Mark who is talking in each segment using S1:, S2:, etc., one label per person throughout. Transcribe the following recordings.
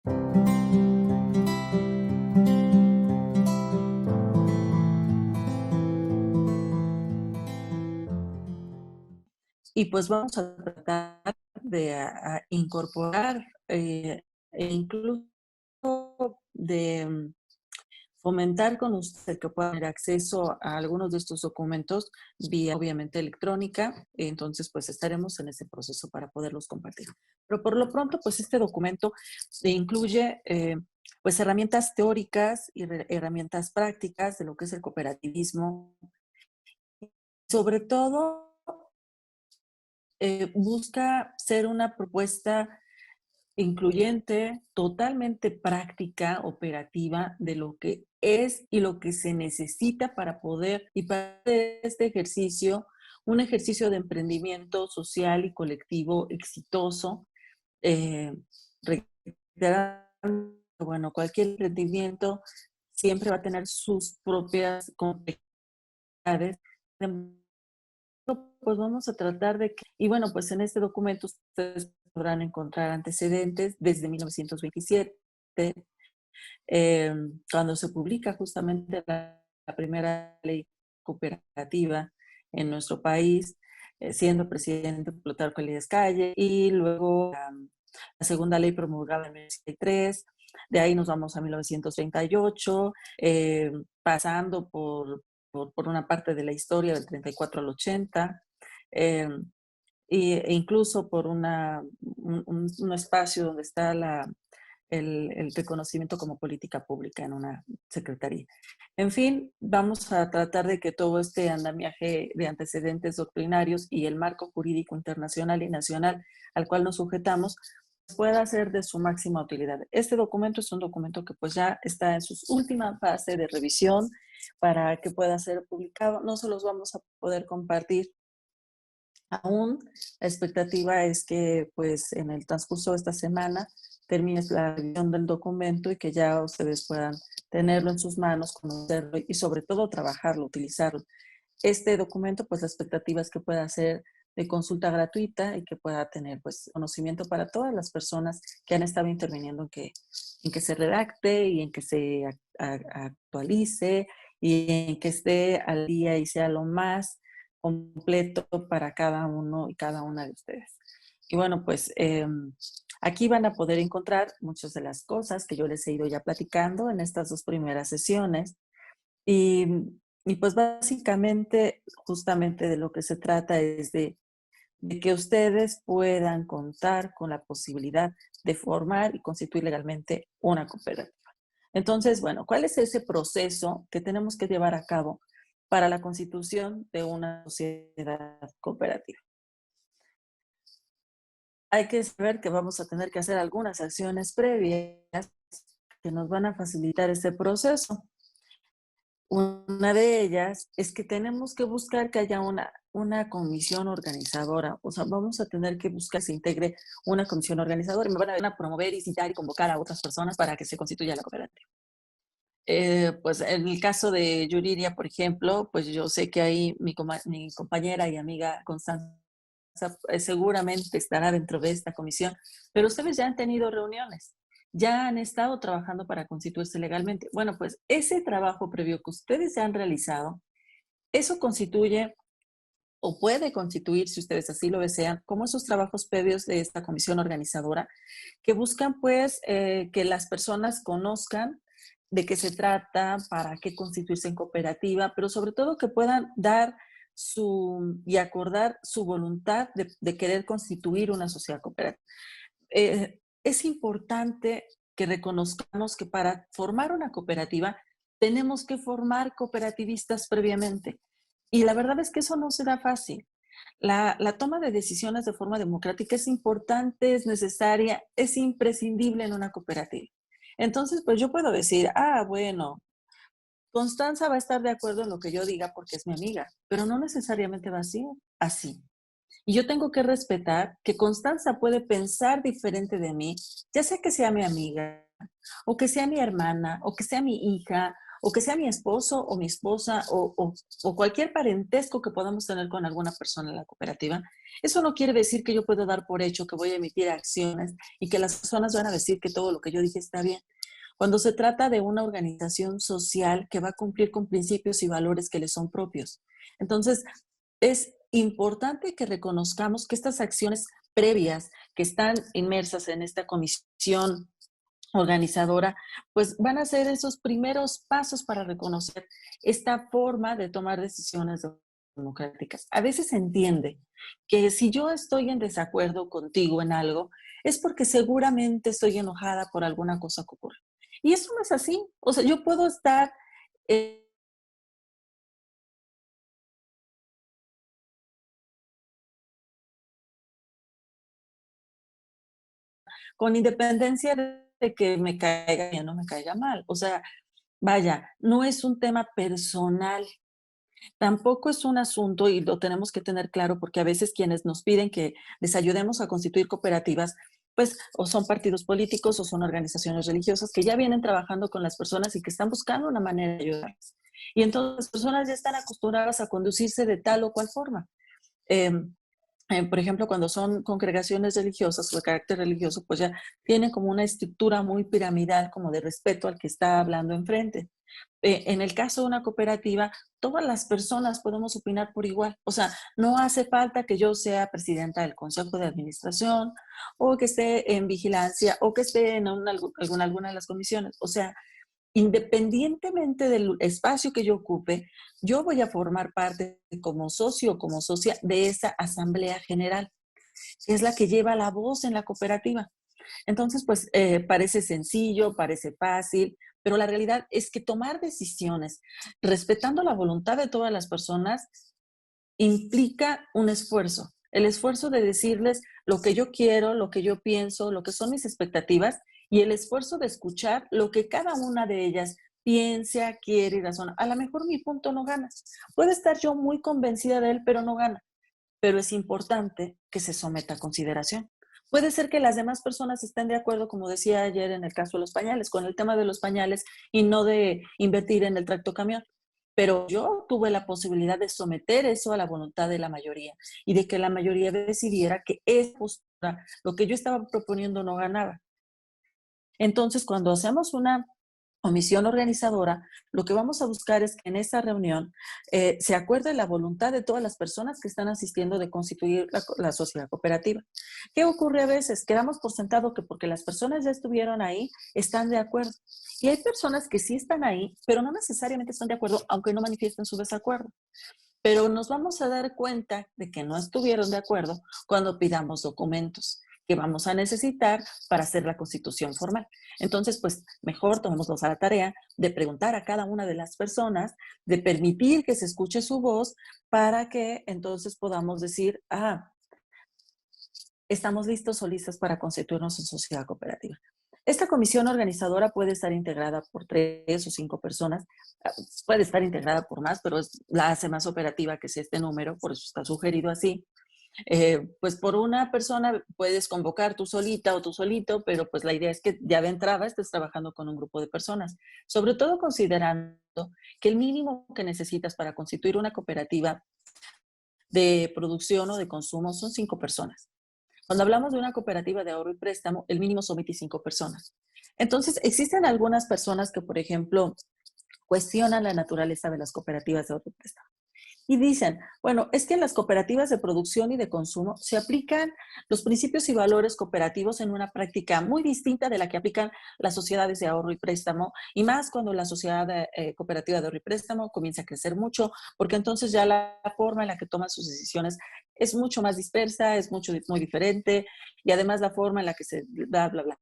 S1: Y pues vamos a tratar de incorporar e incluso de fomentar con usted que pueda tener acceso a algunos de estos documentos vía, obviamente, electrónica. Entonces, pues estaremos en ese proceso para poderlos compartir. Pero por lo pronto, pues este documento incluye pues herramientas teóricas y herramientas prácticas de lo que es el cooperativismo. Sobre todo, busca ser una propuesta incluyente, totalmente práctica, operativa de lo que es y lo que se necesita para poder y para este ejercicio, un ejercicio de emprendimiento social y colectivo exitoso. Eh, reiterando, bueno, cualquier emprendimiento siempre va a tener sus propias complejidades. Pues vamos a tratar de que, y bueno, pues en este documento ustedes podrán encontrar antecedentes desde 1927, cuando se publica justamente la primera ley cooperativa en nuestro país, siendo presidente Plutarco Elías Calles, y luego la segunda ley promulgada en 1963. De ahí nos vamos a 1938, pasando por una parte de la historia del 34 al 80, eh, e incluso por un espacio donde está el reconocimiento como política pública en una secretaría. En fin, vamos a tratar de que todo este andamiaje de antecedentes doctrinarios y el marco jurídico internacional y nacional al cual nos sujetamos pueda ser de su máxima utilidad. Este documento es un documento que pues ya está en su última fase de revisión para que pueda ser publicado. No se los vamos a poder compartir aún. La expectativa es que pues en el transcurso de esta semana termine la revisión del documento y que ya ustedes puedan tenerlo en sus manos, conocerlo y sobre todo trabajarlo, utilizarlo. Este documento, pues la expectativa es que pueda ser de consulta gratuita y que pueda tener pues conocimiento para todas las personas que han estado interviniendo en que se redacte y en que se actualice y en que esté al día y sea lo más completo para cada uno y cada una de ustedes. Y bueno, pues aquí van a poder encontrar muchas de las cosas que yo les he ido ya platicando en estas dos primeras sesiones. Y, y pues básicamente, justamente de lo que se trata es de que ustedes puedan contar con la posibilidad de formar y constituir legalmente una cooperativa. Entonces, bueno, ¿cuál es ese proceso que tenemos que llevar a cabo para la constitución de una sociedad cooperativa? Hay que saber que vamos a tener que hacer algunas acciones previas que nos van a facilitar este proceso. Una de ellas es que tenemos que buscar que haya una comisión organizadora. O sea, vamos a tener que buscar que se integre una comisión organizadora y me van a promover y citar y convocar a otras personas para que se constituya la cooperativa. Pues en el caso de Yuriria, por ejemplo, pues yo sé que ahí mi compañera y amiga Constanza seguramente estará dentro de esta comisión, pero ustedes ya han tenido reuniones, ya han estado trabajando para constituirse legalmente. Bueno, pues ese trabajo previo que ustedes ya han realizado, eso constituye o puede constituir, si ustedes así lo desean, como esos trabajos previos de esta comisión organizadora que buscan pues que las personas conozcan de qué se trata, para qué constituirse en cooperativa, pero sobre todo que puedan dar y acordar su voluntad de querer constituir una sociedad cooperativa. Es importante que reconozcamos que para formar una cooperativa tenemos que formar cooperativistas previamente. Y la verdad es que eso no será fácil. La toma de decisiones de forma democrática es importante, es necesaria, es imprescindible en una cooperativa. Entonces, pues yo puedo decir, bueno, Constanza va a estar de acuerdo en lo que yo diga porque es mi amiga, pero no necesariamente va a ser así. Y yo tengo que respetar que Constanza puede pensar diferente de mí, ya sea que sea mi amiga, o que sea mi hermana, o que sea mi hija, o que sea mi esposo o mi esposa o cualquier parentesco que podamos tener con alguna persona en la cooperativa, eso no quiere decir que yo puedo dar por hecho que voy a emitir acciones y que las personas van a decir que todo lo que yo dije está bien. Cuando se trata de una organización social que va a cumplir con principios y valores que le son propios. Entonces, es importante que reconozcamos que estas acciones previas que están inmersas en esta comisión organizadora, pues van a ser esos primeros pasos para reconocer esta forma de tomar decisiones democráticas. A veces se entiende que si yo estoy en desacuerdo contigo en algo, es porque seguramente estoy enojada por alguna cosa que ocurre. Y eso no es así. O sea, yo puedo estar eh, con independencia de que me caiga bien o no me caiga mal. O sea, vaya, no es un tema personal. Tampoco es un asunto, y lo tenemos que tener claro, porque a veces quienes nos piden que les ayudemos a constituir cooperativas, pues o son partidos políticos o son organizaciones religiosas que ya vienen trabajando con las personas y que están buscando una manera de ayudarlas. Y entonces las personas ya están acostumbradas a conducirse de tal o cual forma. Eh, por ejemplo, cuando son congregaciones religiosas o de carácter religioso, pues ya tienen como una estructura muy piramidal, como de respeto al que está hablando enfrente. En el caso de una cooperativa, todas las personas podemos opinar por igual. O sea, no hace falta que yo sea presidenta del consejo de administración o que esté en vigilancia o que esté en alguna de las comisiones. O sea, independientemente del espacio que yo ocupe, yo voy a formar parte como socio o como socia de esa asamblea general, que es la que lleva la voz en la cooperativa. Entonces, pues parece sencillo, parece fácil, pero la realidad es que tomar decisiones respetando la voluntad de todas las personas implica un esfuerzo. El esfuerzo de decirles lo que yo quiero, lo que yo pienso, lo que son mis expectativas y el esfuerzo de escuchar lo que cada una de ellas piensa, quiere y razona. A lo mejor mi punto no gana. Puede estar yo muy convencida de él, pero no gana. Pero es importante que se someta a consideración. Puede ser que las demás personas estén de acuerdo, como decía ayer en el caso de los pañales, con el tema de los pañales y no de invertir en el tractocamión. Pero yo tuve la posibilidad de someter eso a la voluntad de la mayoría y de que la mayoría decidiera que esa postura, lo que yo estaba proponiendo, no ganaba. Entonces, cuando hacemos una comisión organizadora, lo que vamos a buscar es que en esa reunión se acuerde la voluntad de todas las personas que están asistiendo de constituir la sociedad cooperativa. ¿Qué ocurre a veces? Quedamos por sentado que porque las personas ya estuvieron ahí, están de acuerdo. Y hay personas que sí están ahí, pero no necesariamente están de acuerdo, aunque no manifiesten su desacuerdo. Pero nos vamos a dar cuenta de que no estuvieron de acuerdo cuando pidamos documentos que vamos a necesitar para hacer la constitución formal. Entonces, pues mejor tomemos a la tarea de preguntar a cada una de las personas, de permitir que se escuche su voz para que entonces podamos decir, estamos listos o listas para constituirnos en sociedad cooperativa. Esta comisión organizadora puede estar integrada por 3 o 5 personas, puede estar integrada por más, pero la hace más operativa que sea este número, por eso está sugerido así. Pues por una persona puedes convocar tú solita o tú solito, pero pues la idea es que ya de entrada estés trabajando con un grupo de personas, sobre todo considerando que el mínimo que necesitas para constituir una cooperativa de producción o de consumo son 5 personas. Cuando hablamos de una cooperativa de ahorro y préstamo, el mínimo son 25 personas. Entonces, existen algunas personas que, por ejemplo, cuestionan la naturaleza de las cooperativas de ahorro y préstamo. Y dicen, bueno, es que en las cooperativas de producción y de consumo se aplican los principios y valores cooperativos en una práctica muy distinta de la que aplican las sociedades de ahorro y préstamo, y más cuando la sociedad cooperativa de ahorro y préstamo comienza a crecer mucho, porque entonces ya la forma en la que toman sus decisiones es mucho más dispersa, es muy diferente, y además la forma en la que se bla, bla, bla.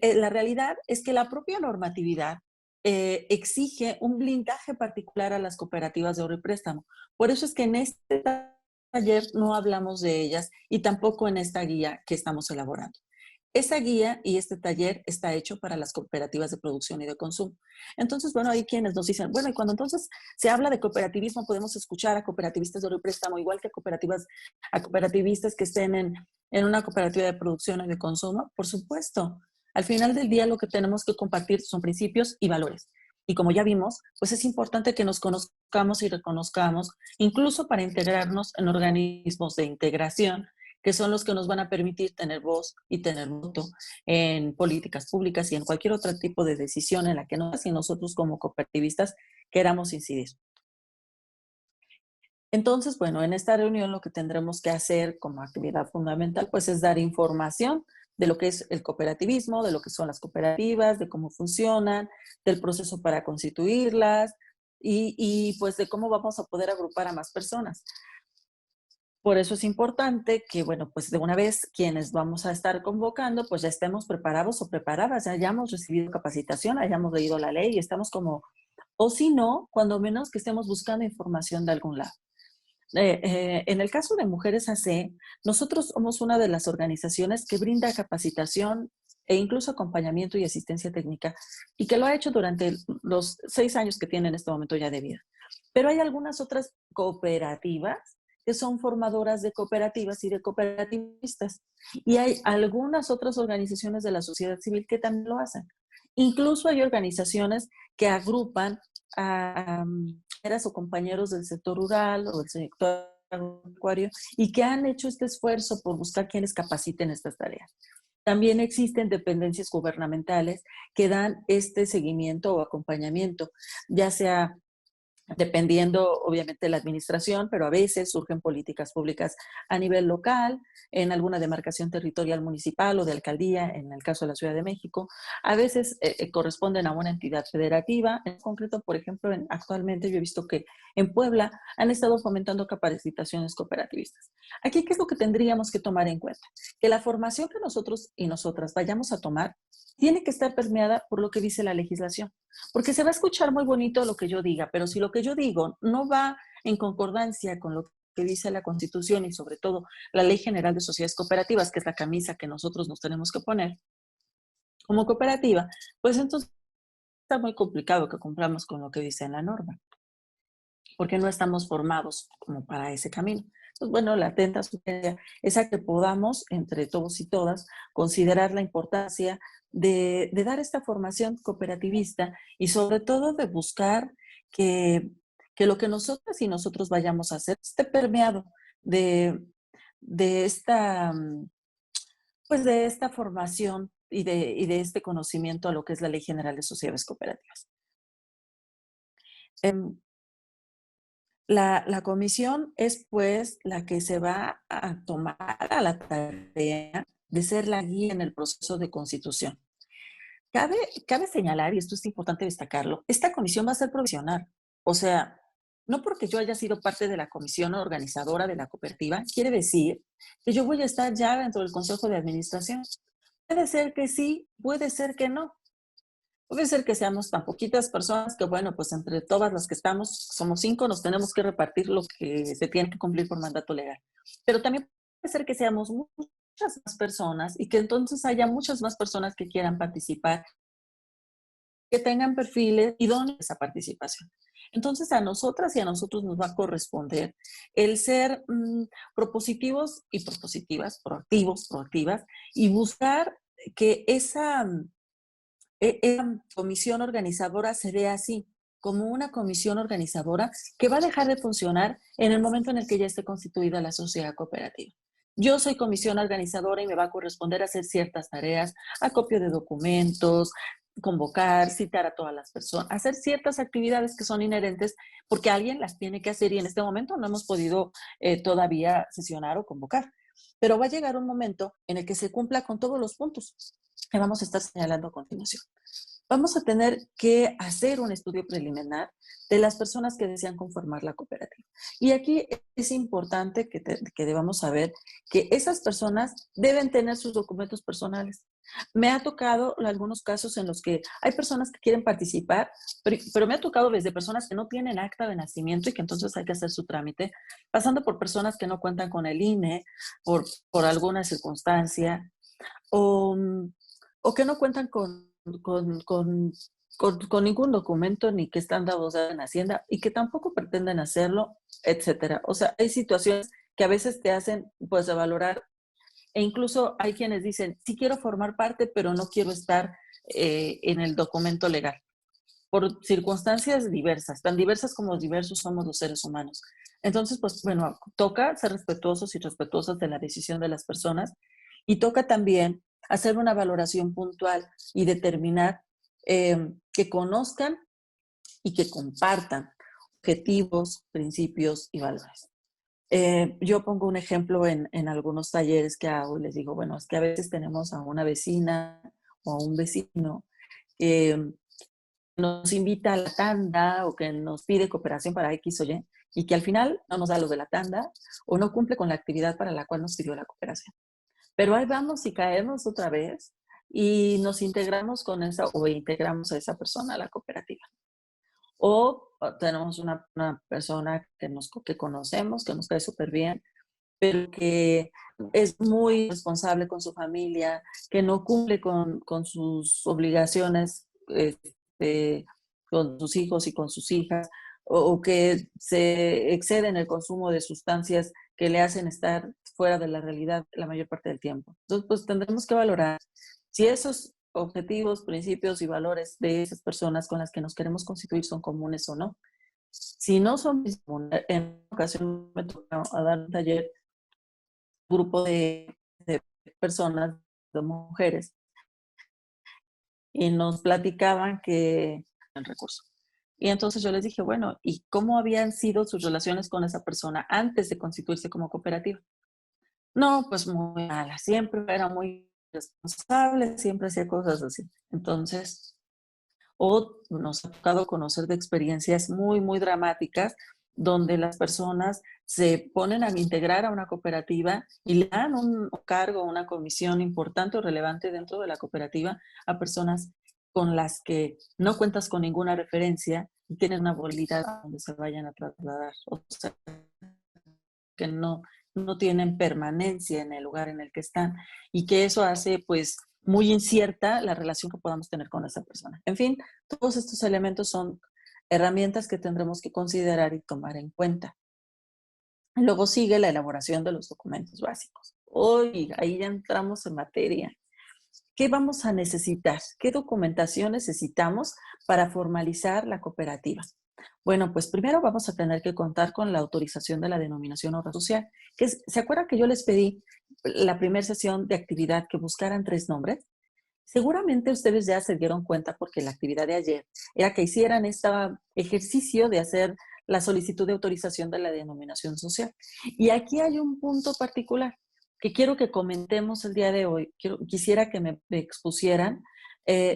S1: La realidad es que la propia normatividad exige un blindaje particular a las cooperativas de ahorro y préstamo. Por eso es que en este taller no hablamos de ellas y tampoco en esta guía que estamos elaborando. Esa guía y este taller está hecho para las cooperativas de producción y de consumo. Entonces, bueno, hay quienes nos dicen, bueno, y cuando entonces se habla de cooperativismo, podemos escuchar a cooperativistas de ahorro y préstamo, igual que a cooperativistas que estén en una cooperativa de producción y de consumo, por supuesto. Al final del día lo que tenemos que compartir son principios y valores. Y como ya vimos, pues es importante que nos conozcamos y reconozcamos, incluso para integrarnos en organismos de integración, que son los que nos van a permitir tener voz y tener voto en políticas públicas y en cualquier otro tipo de decisión en la que nosotros y nosotros como cooperativistas queramos incidir. Entonces, bueno, en esta reunión lo que tendremos que hacer como actividad fundamental, pues es dar información de lo que es el cooperativismo, de lo que son las cooperativas, de cómo funcionan, del proceso para constituirlas pues de cómo vamos a poder agrupar a más personas. Por eso es importante que, bueno, pues de una vez quienes vamos a estar convocando, pues ya estemos preparados o preparadas, ya hayamos recibido capacitación, hayamos leído la ley y estamos como, o si no, cuando menos que estemos buscando información de algún lado. En el caso de Mujeres AC, nosotros somos una de las organizaciones que brinda capacitación e incluso acompañamiento y asistencia técnica, y que lo ha hecho durante los 6 años que tiene en este momento ya de vida. Pero hay algunas otras cooperativas que son formadoras de cooperativas y de cooperativistas, y hay algunas otras organizaciones de la sociedad civil que también lo hacen. Incluso hay organizaciones que agrupan a compañeras o compañeros del sector rural o del sector agropecuario y que han hecho este esfuerzo por buscar quienes capaciten estas tareas. También existen dependencias gubernamentales que dan este seguimiento o acompañamiento, ya sea dependiendo obviamente de la administración, pero a veces surgen políticas públicas a nivel local, en alguna demarcación territorial municipal o de alcaldía, en el caso de la Ciudad de México. A veces corresponden a una entidad federativa. En concreto, por ejemplo, actualmente yo he visto que en Puebla han estado fomentando capacitaciones cooperativistas. Aquí, ¿qué es lo que tendríamos que tomar en cuenta? Que la formación que nosotros y nosotras vayamos a tomar tiene que estar permeada por lo que dice la legislación. Porque se va a escuchar muy bonito lo que yo diga, pero si lo que yo digo no va en concordancia con lo que dice la Constitución y sobre todo la Ley General de Sociedades Cooperativas, que es la camisa que nosotros nos tenemos que poner como cooperativa, pues entonces está muy complicado que cumplamos con lo que dice la norma, porque no estamos formados como para ese camino. Entonces, bueno, la atenta sugerencia es a que podamos, entre todos y todas, considerar la importancia de dar esta formación cooperativista y sobre todo de buscar que, que lo que nosotras y nosotros vayamos a hacer esté permeado de, de esta, pues de esta formación y de este conocimiento a lo que es la Ley General de Sociedades Cooperativas. La comisión es pues la que se va a tomar a la tarea de ser la guía en el proceso de constitución. Cabe, cabe señalar, y esto es importante destacarlo, esta comisión va a ser provisional. O sea, no porque yo haya sido parte de la comisión organizadora de la cooperativa, quiere decir que yo voy a estar ya dentro del consejo de administración. Puede ser que sí, puede ser que no. Puede ser que seamos tan poquitas personas que, bueno, pues entre todas las que estamos, somos 5, nos tenemos que repartir lo que se tiene que cumplir por mandato legal. Pero también puede ser que seamos muchas más personas y que entonces haya muchas más personas que quieran participar, que tengan perfiles idóneos a esa participación. Entonces a nosotras y a nosotros nos va a corresponder el ser propositivos y propositivas, proactivos, proactivas, y buscar que esa comisión organizadora se ve así, como una comisión organizadora que va a dejar de funcionar en el momento en el que ya esté constituida la sociedad cooperativa. Yo soy comisión organizadora y me va a corresponder hacer ciertas tareas, acopio de documentos, convocar, citar a todas las personas, hacer ciertas actividades que son inherentes porque alguien las tiene que hacer y en este momento no hemos podido todavía sesionar o convocar. Pero va a llegar un momento en el que se cumpla con todos los puntos que vamos a estar señalando a continuación. Vamos a tener que hacer un estudio preliminar de las personas que desean conformar la cooperativa. Y aquí es importante que debamos saber que esas personas deben tener sus documentos personales. Me ha tocado algunos casos en los que hay personas que quieren participar, pero me ha tocado desde personas que no tienen acta de nacimiento y que entonces hay que hacer su trámite, pasando por personas que no cuentan con el INE por alguna circunstancia, o, o que no cuentan con, con, con ningún documento ni que están dados en Hacienda y que tampoco pretenden hacerlo, etcétera. O sea, hay situaciones que a veces te hacen pues de valorar e incluso hay quienes dicen, sí quiero formar parte, pero no quiero estar en el documento legal. por circunstancias diversas, tan diversas como diversos somos los seres humanos. Entonces, pues bueno, toca ser respetuosos y respetuosas de la decisión de las personas y toca también hacer una valoración puntual y determinar que conozcan y que compartan objetivos, principios y valores. Yo pongo un ejemplo en algunos talleres que hago y les digo, bueno, es que a veces tenemos a una vecina o a un vecino que nos invita a la tanda o que nos pide cooperación para X o y que al final no nos da lo de la tanda o no cumple con la actividad para la cual nos pidió la cooperación. Pero ahí vamos y caemos otra vez y nos integramos con esa o integramos a esa persona a la cooperativa. O tenemos una persona que conocemos, que nos cae súper bien, pero que es muy responsable con su familia, que no cumple con sus obligaciones con sus hijos y con sus hijas, o que se excede en el consumo de sustancias que le hacen estar fuera de la realidad la mayor parte del tiempo. Entonces, pues tendremos que valorar si esos objetivos, principios y valores de esas personas con las que nos queremos constituir son comunes o no. Si no son comunes, en una ocasión me tocó a dar un taller, un grupo de personas, de mujeres, y nos platicaban que el recurso. Y entonces yo les dije, bueno, ¿y cómo habían sido sus relaciones con esa persona antes de constituirse como cooperativa? No, pues muy mala, siempre era muy responsable, siempre hacía cosas así. Entonces, o nos ha tocado conocer de experiencias muy, muy dramáticas donde las personas se ponen a integrar a una cooperativa y le dan un cargo, una comisión importante o relevante dentro de la cooperativa a personas con las que no cuentas con ninguna referencia y tienen una bolita a donde se vayan a trasladar. O sea, que no tienen permanencia en el lugar en el que están y que eso hace pues muy incierta la relación que podamos tener con esa persona. En fin, todos estos elementos son herramientas que tendremos que considerar y tomar en cuenta. Luego sigue la elaboración de los documentos básicos. Hoy ahí ya entramos en materia. ¿Qué vamos a necesitar? ¿Qué documentación necesitamos para formalizar la cooperativa? Bueno, pues primero vamos a tener que contar con la autorización de la denominación obra social. ¿Se acuerdan que yo les pedí la primera sesión de actividad que buscaran 3 nombres? Seguramente ustedes ya se dieron cuenta porque la actividad de ayer era que hicieran este ejercicio de hacer la solicitud de autorización de la denominación social. Y aquí hay un punto particular que quiero que comentemos el día de hoy. Quisiera que me expusieran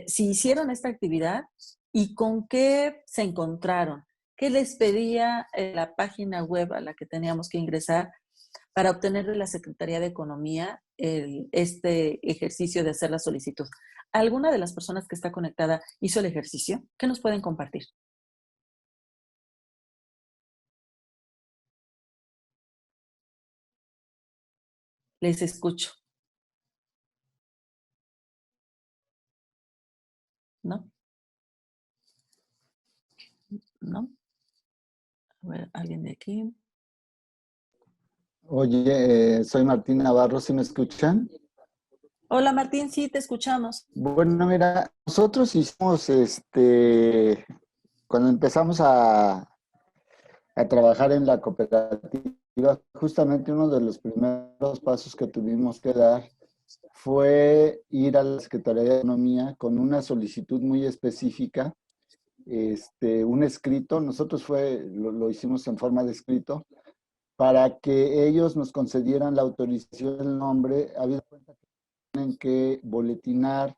S1: si hicieron esta actividad y con qué se encontraron, qué les pedía la página web a la que teníamos que ingresar para obtener de la Secretaría de Economía este ejercicio de hacer la solicitud. ¿Alguna de las personas que está conectada hizo el ejercicio? ¿Qué nos pueden compartir? Les escucho, ¿no? ¿No? A ver, alguien de aquí.
S2: Oye, soy Martín Navarro, ¿sí me escuchan?
S1: Hola Martín, sí, te escuchamos.
S2: Bueno, mira, nosotros hicimos, cuando empezamos a trabajar en la cooperativa, justamente uno de los primeros pasos que tuvimos que dar fue ir a la Secretaría de Economía con una solicitud muy específica, un escrito, nosotros lo hicimos en forma de escrito, para que ellos nos concedieran la autorización del nombre, habida cuenta que tienen que boletinar,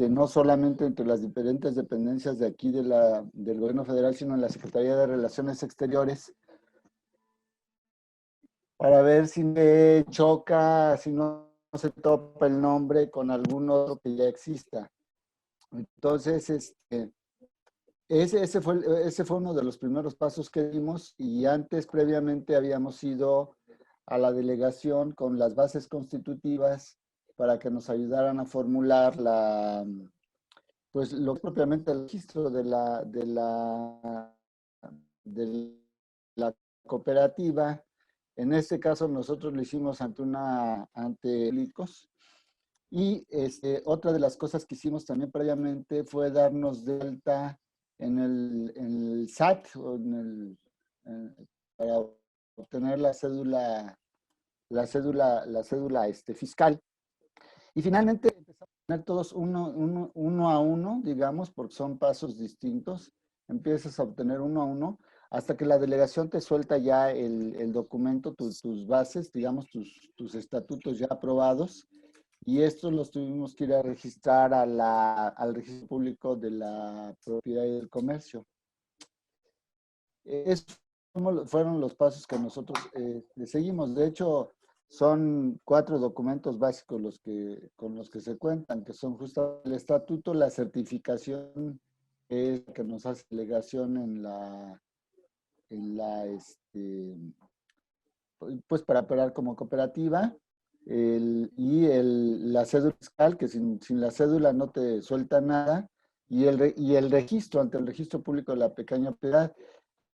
S2: no solamente entre las diferentes dependencias de aquí del gobierno federal, sino en la Secretaría de Relaciones Exteriores, para ver si me choca, si no se topa el nombre con algún otro que ya exista. Entonces, ese fue uno de los primeros pasos que dimos, y antes, previamente, habíamos ido a la delegación con las bases constitutivas para que nos ayudaran a formular pues lo que es propiamente el registro de la cooperativa. En este caso nosotros lo hicimos ante LICOS, Y otra de las cosas que hicimos también previamente fue darnos de alta en el SAT o para obtener la cédula fiscal. Y finalmente empezamos a tener todos uno a uno, digamos, porque son pasos distintos. Empiezas a obtener uno a uno hasta que la delegación te suelta ya el documento, tus bases, digamos, tus estatutos ya aprobados. Y estos los tuvimos que ir a registrar al registro público de la propiedad y del comercio. Esos fueron los pasos que nosotros seguimos. De hecho, son 4 documentos básicos con los que se cuentan, que son justo el estatuto, la certificación que nos hace delegación pues para operar como cooperativa, la cédula fiscal, que sin la cédula no te suelta nada, y el registro ante el registro público de la pequeña propiedad.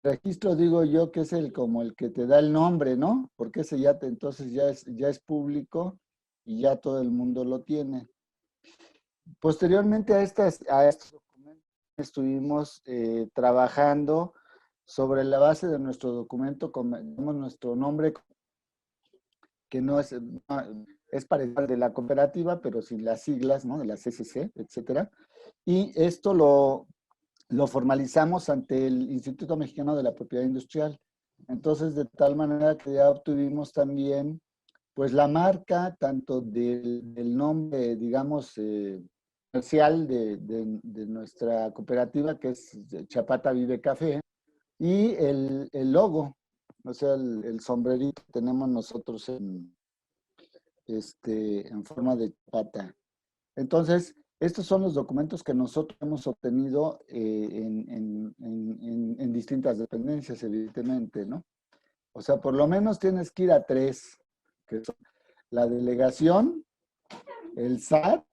S2: Registro, digo yo, que es como el que te da el nombre, ¿no? Porque ese entonces ya es público y ya todo el mundo lo tiene. Posteriormente a estos documentos estuvimos trabajando sobre la base de nuestro documento, tenemos nuestro nombre, que no es parecido al de la cooperativa, pero sin las siglas, ¿no? De las SC, etcétera. Y esto lo formalizamos ante el Instituto Mexicano de la Propiedad Industrial. Entonces, de tal manera que ya obtuvimos también, pues, la marca, tanto del nombre, digamos, comercial de nuestra cooperativa, que es Chapata Vive Café, y el logo, o sea, el sombrerito que tenemos nosotros en forma de chapata. Entonces, estos son los documentos que nosotros hemos obtenido en distintas dependencias, evidentemente, ¿no? O sea, por lo menos tienes que ir a 3, que son la delegación, el SAT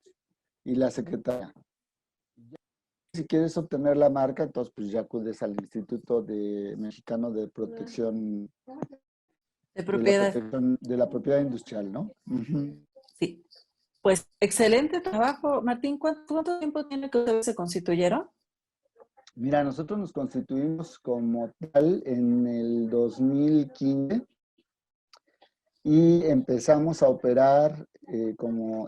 S2: y la secretaría. Si quieres obtener la marca, entonces pues ya acudes al Instituto Mexicano de Protección
S1: De propiedad.
S2: De la propiedad industrial, ¿no? Uh-huh.
S1: Sí. Pues excelente trabajo. Martín, ¿cuánto tiempo tiene que ustedes se constituyeron?
S2: Mira, nosotros nos constituimos como tal en el 2015 y empezamos a operar como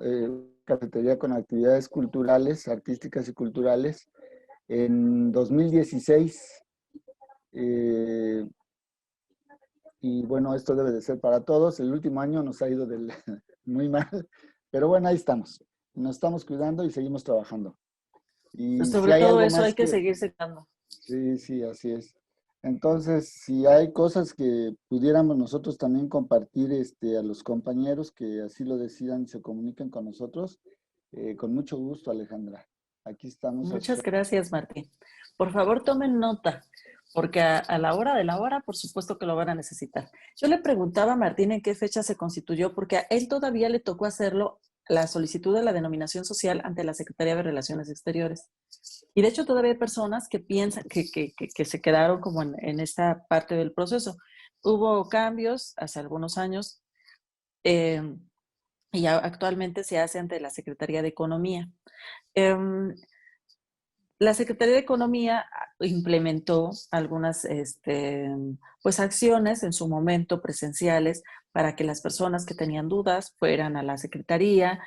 S2: cafetería con actividades culturales, artísticas y culturales en 2016. Y bueno, esto debe de ser para todos. El último año nos ha ido muy mal, pero bueno, ahí estamos. Nos estamos cuidando y seguimos trabajando. Y
S1: Pues
S2: si
S1: sobre
S2: hay
S1: todo
S2: algo
S1: eso hay
S2: más
S1: que seguir secando.
S2: Sí, así es. Entonces, si hay cosas que pudiéramos nosotros también compartir a los compañeros que así lo decidan y se comuniquen con nosotros, con mucho gusto, Alejandra. Aquí estamos.
S1: Muchas gracias, Martín. Por favor, tomen nota, porque a la hora de la hora, por supuesto que lo van a necesitar. Yo le preguntaba a Martín en qué fecha se constituyó, porque a él todavía le tocó hacerlo, la solicitud de la denominación social ante la Secretaría de Relaciones Exteriores. Y de hecho todavía hay personas que piensan que se quedaron como en esta parte del proceso. Hubo cambios hace algunos años y actualmente se hace ante la Secretaría de Economía. La Secretaría de Economía implementó algunas pues acciones en su momento presenciales para que las personas que tenían dudas fueran a la Secretaría,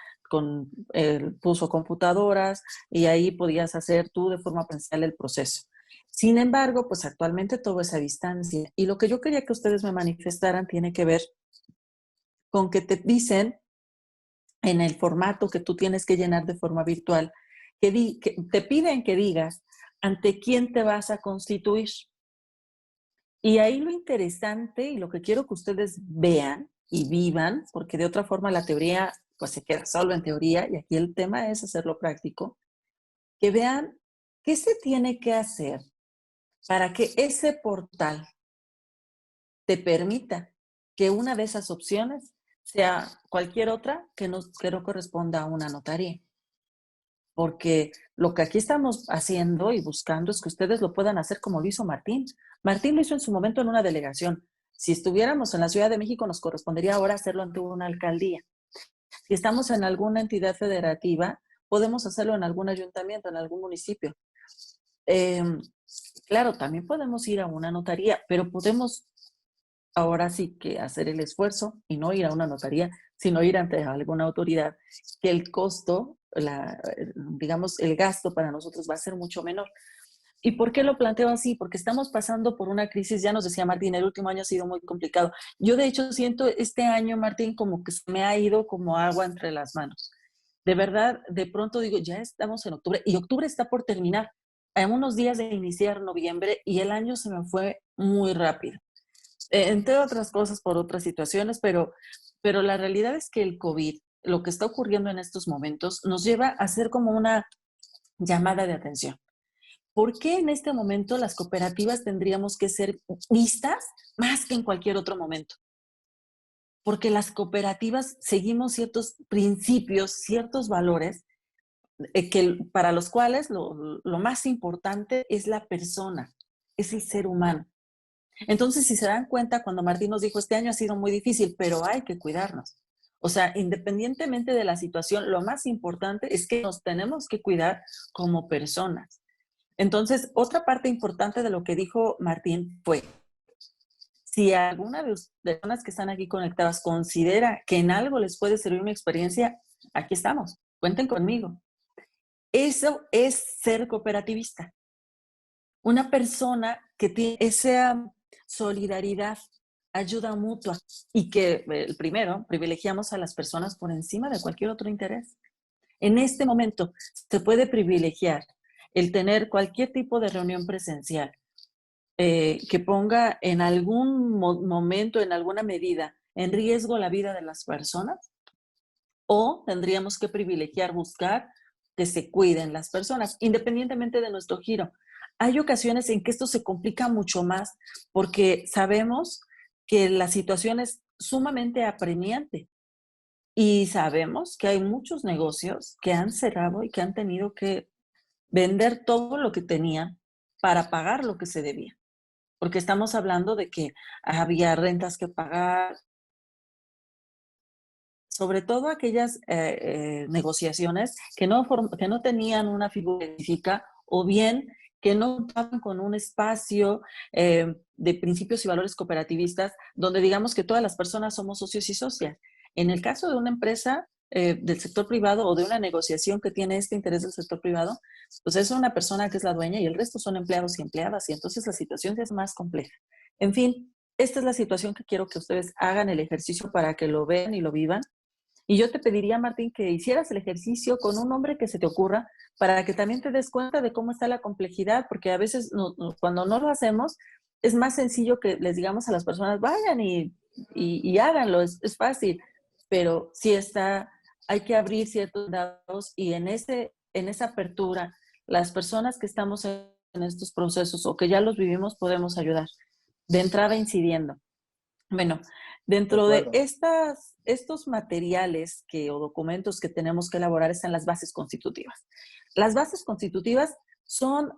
S1: puso computadoras y ahí podías hacer tú de forma presencial el proceso. Sin embargo, pues actualmente todo es a distancia y lo que yo quería que ustedes me manifestaran tiene que ver con que te dicen en el formato que tú tienes que llenar de forma virtual, que te piden que digas ante quién te vas a constituir. Y ahí lo interesante y lo que quiero que ustedes vean y vivan, porque de otra forma la teoría pues se queda solo en teoría y aquí el tema es hacerlo práctico, que vean qué se tiene que hacer para que ese portal te permita que una de esas opciones sea cualquier otra que no corresponda a una notaría. Porque lo que aquí estamos haciendo y buscando es que ustedes lo puedan hacer como lo hizo Martín. Martín lo hizo en su momento en una delegación. Si estuviéramos en la Ciudad de México, nos correspondería ahora hacerlo ante una alcaldía. Si estamos en alguna entidad federativa, podemos hacerlo en algún ayuntamiento, en algún municipio. Claro, también podemos ir a una notaría, pero podemos ahora sí que hacer el esfuerzo y no ir a una notaría, sino ir ante alguna autoridad, que el costo, digamos, el gasto para nosotros va a ser mucho menor. ¿Y por qué lo planteo así? Porque estamos pasando por una crisis, ya nos decía Martín, el último año ha sido muy complicado. Yo de hecho siento este año, Martín, como que se me ha ido como agua entre las manos. De verdad, de pronto digo, ya estamos en octubre y octubre está por terminar. En unos días de iniciar noviembre y el año se me fue muy rápido. Entre otras cosas por otras situaciones, pero la realidad es que el COVID, lo que está ocurriendo en estos momentos, nos lleva a hacer como una llamada de atención. ¿Por qué en este momento las cooperativas tendríamos que ser vistas más que en cualquier otro momento? Porque las cooperativas seguimos ciertos principios, ciertos valores para los cuales lo más importante es la persona, es el ser humano. Entonces, si se dan cuenta, cuando Martín nos dijo, este año ha sido muy difícil, pero hay que cuidarnos. O sea, independientemente de la situación, lo más importante es que nos tenemos que cuidar como personas. Entonces, otra parte importante de lo que dijo Martín fue, si alguna de las personas que están aquí conectadas considera que en algo les puede servir una experiencia, aquí estamos, cuenten conmigo. Eso es ser cooperativista. Una persona que tiene esa solidaridad, ayuda mutua y que, el primero, privilegiamos a las personas por encima de cualquier otro interés. En este momento se puede privilegiar el tener cualquier tipo de reunión presencial que ponga en algún momento, en alguna medida, en riesgo la vida de las personas, o tendríamos que privilegiar, buscar que se cuiden las personas, independientemente de nuestro giro. Hay ocasiones en que esto se complica mucho más porque sabemos que la situación es sumamente apremiante y sabemos que hay muchos negocios que han cerrado y que han tenido que vender todo lo que tenían para pagar lo que se debía. Porque estamos hablando de que había rentas que pagar, sobre todo aquellas negociaciones que no tenían una figura específica o bien que no contaban con un espacio de principios y valores cooperativistas donde digamos que todas las personas somos socios y socias. En el caso de una empresa del sector privado o de una negociación que tiene este interés del sector privado, pues es una persona que es la dueña y el resto son empleados y empleadas y entonces la situación es más compleja. En fin, esta es la situación que quiero que ustedes hagan el ejercicio para que lo vean y lo vivan. Y yo te pediría, Martín, que hicieras el ejercicio con un nombre que se te ocurra para que también te des cuenta de cómo está la complejidad, porque a veces cuando no lo hacemos, es más sencillo que les digamos a las personas, vayan y háganlo, es fácil, pero sí hay que abrir ciertos dados y en esa apertura, las personas que estamos en estos procesos o que ya los vivimos podemos ayudar, de entrada incidiendo. Bueno,
S2: De
S1: dentro de
S2: acuerdo.
S1: estos materiales o documentos que tenemos que elaborar están las bases constitutivas. Las bases constitutivas son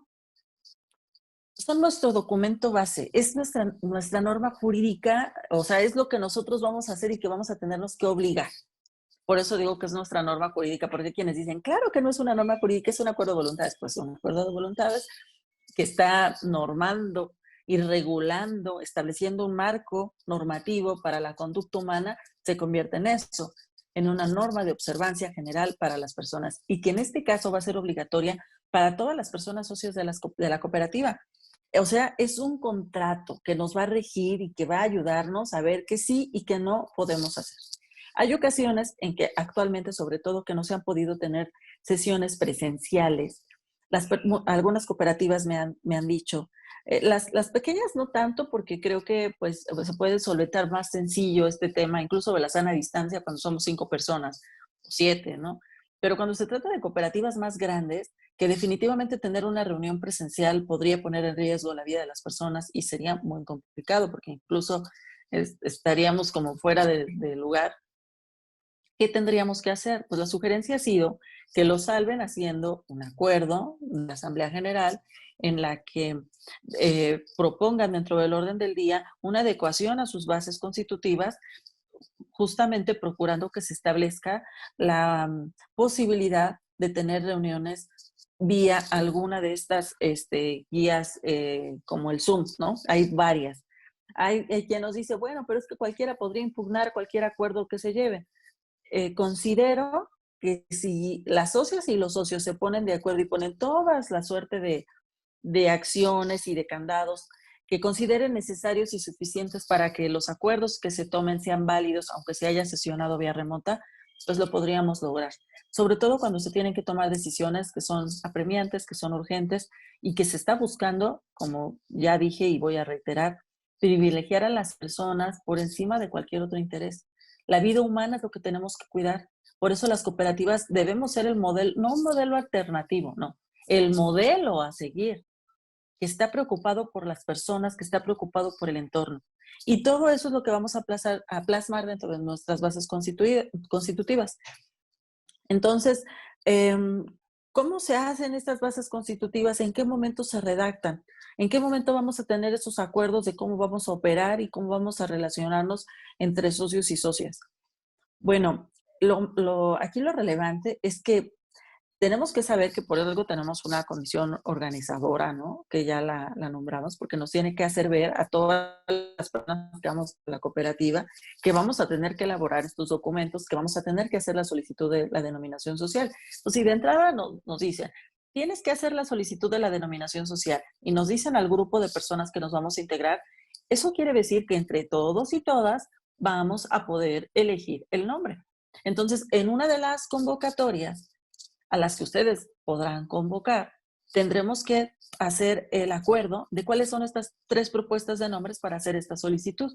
S1: nuestro documento base, es nuestra norma jurídica, o sea, es lo que nosotros vamos a hacer y que vamos a tenernos que obligar. Por eso digo que es nuestra norma jurídica, porque quienes dicen, claro que no es una norma jurídica, es un acuerdo de voluntades, pues un acuerdo de voluntades que está normando y regulando, estableciendo un marco normativo para la conducta humana, se convierte en eso, en una norma de observancia general para las personas y que en este caso va a ser obligatoria para todas las personas socios de la cooperativa. O sea, es un contrato que nos va a regir y que va a ayudarnos a ver qué sí y qué no podemos hacer. Hay ocasiones en que actualmente, sobre todo, que no se han podido tener sesiones presenciales. Algunas cooperativas me han dicho, las pequeñas no tanto porque creo que pues, se puede solventar más sencillo este tema, incluso de la sana distancia cuando somos 5 personas o 7, ¿no? Pero cuando se trata de cooperativas más grandes, que definitivamente tener una reunión presencial podría poner en riesgo la vida de las personas y sería muy complicado porque incluso estaríamos como fuera de lugar. ¿Qué tendríamos que hacer? Pues la sugerencia ha sido que lo salven haciendo un acuerdo, una asamblea general, en la que propongan dentro del orden del día una adecuación a sus bases constitutivas justamente procurando que se establezca la posibilidad de tener reuniones vía alguna de estas guías como el Zoom, ¿no? Hay varias. Hay quien nos dice, bueno, pero es que cualquiera podría impugnar cualquier acuerdo que se lleve. Considero que si las socias y los socios se ponen de acuerdo y ponen todas la suerte de acciones y de candados que consideren necesarios y suficientes para que los acuerdos que se tomen sean válidos, aunque se haya sesionado vía remota, pues lo podríamos lograr. Sobre todo cuando se tienen que tomar decisiones que son apremiantes, que son urgentes y que se está buscando, como ya dije y voy a reiterar, privilegiar a las personas por encima de cualquier otro interés. La vida humana es lo que tenemos que cuidar. Por eso las cooperativas debemos ser el modelo, no un modelo alternativo, no, el modelo a seguir, que está preocupado por las personas, que está preocupado por el entorno. Y todo eso es lo que vamos a plasmar dentro de nuestras bases constitutivas. Entonces, ¿cómo se hacen estas bases constitutivas? ¿En qué momento se redactan? ¿En qué momento vamos a tener esos acuerdos de cómo vamos a operar y cómo vamos a relacionarnos entre socios y socias? Bueno, aquí lo relevante es que tenemos que saber que por algo tenemos una comisión organizadora, ¿no? Que ya la nombramos, porque nos tiene que hacer ver a todas las personas que vamos a la cooperativa que vamos a tener que elaborar estos documentos, que vamos a tener que hacer la solicitud de la denominación social. Pues si de entrada nos dicen, tienes que hacer la solicitud de la denominación social y nos dicen al grupo de personas que nos vamos a integrar, eso quiere decir que entre todos y todas vamos a poder elegir el nombre. Entonces, en una de las convocatorias a las que ustedes podrán convocar, tendremos que hacer el acuerdo de cuáles son estas 3 propuestas de nombres para hacer esta solicitud.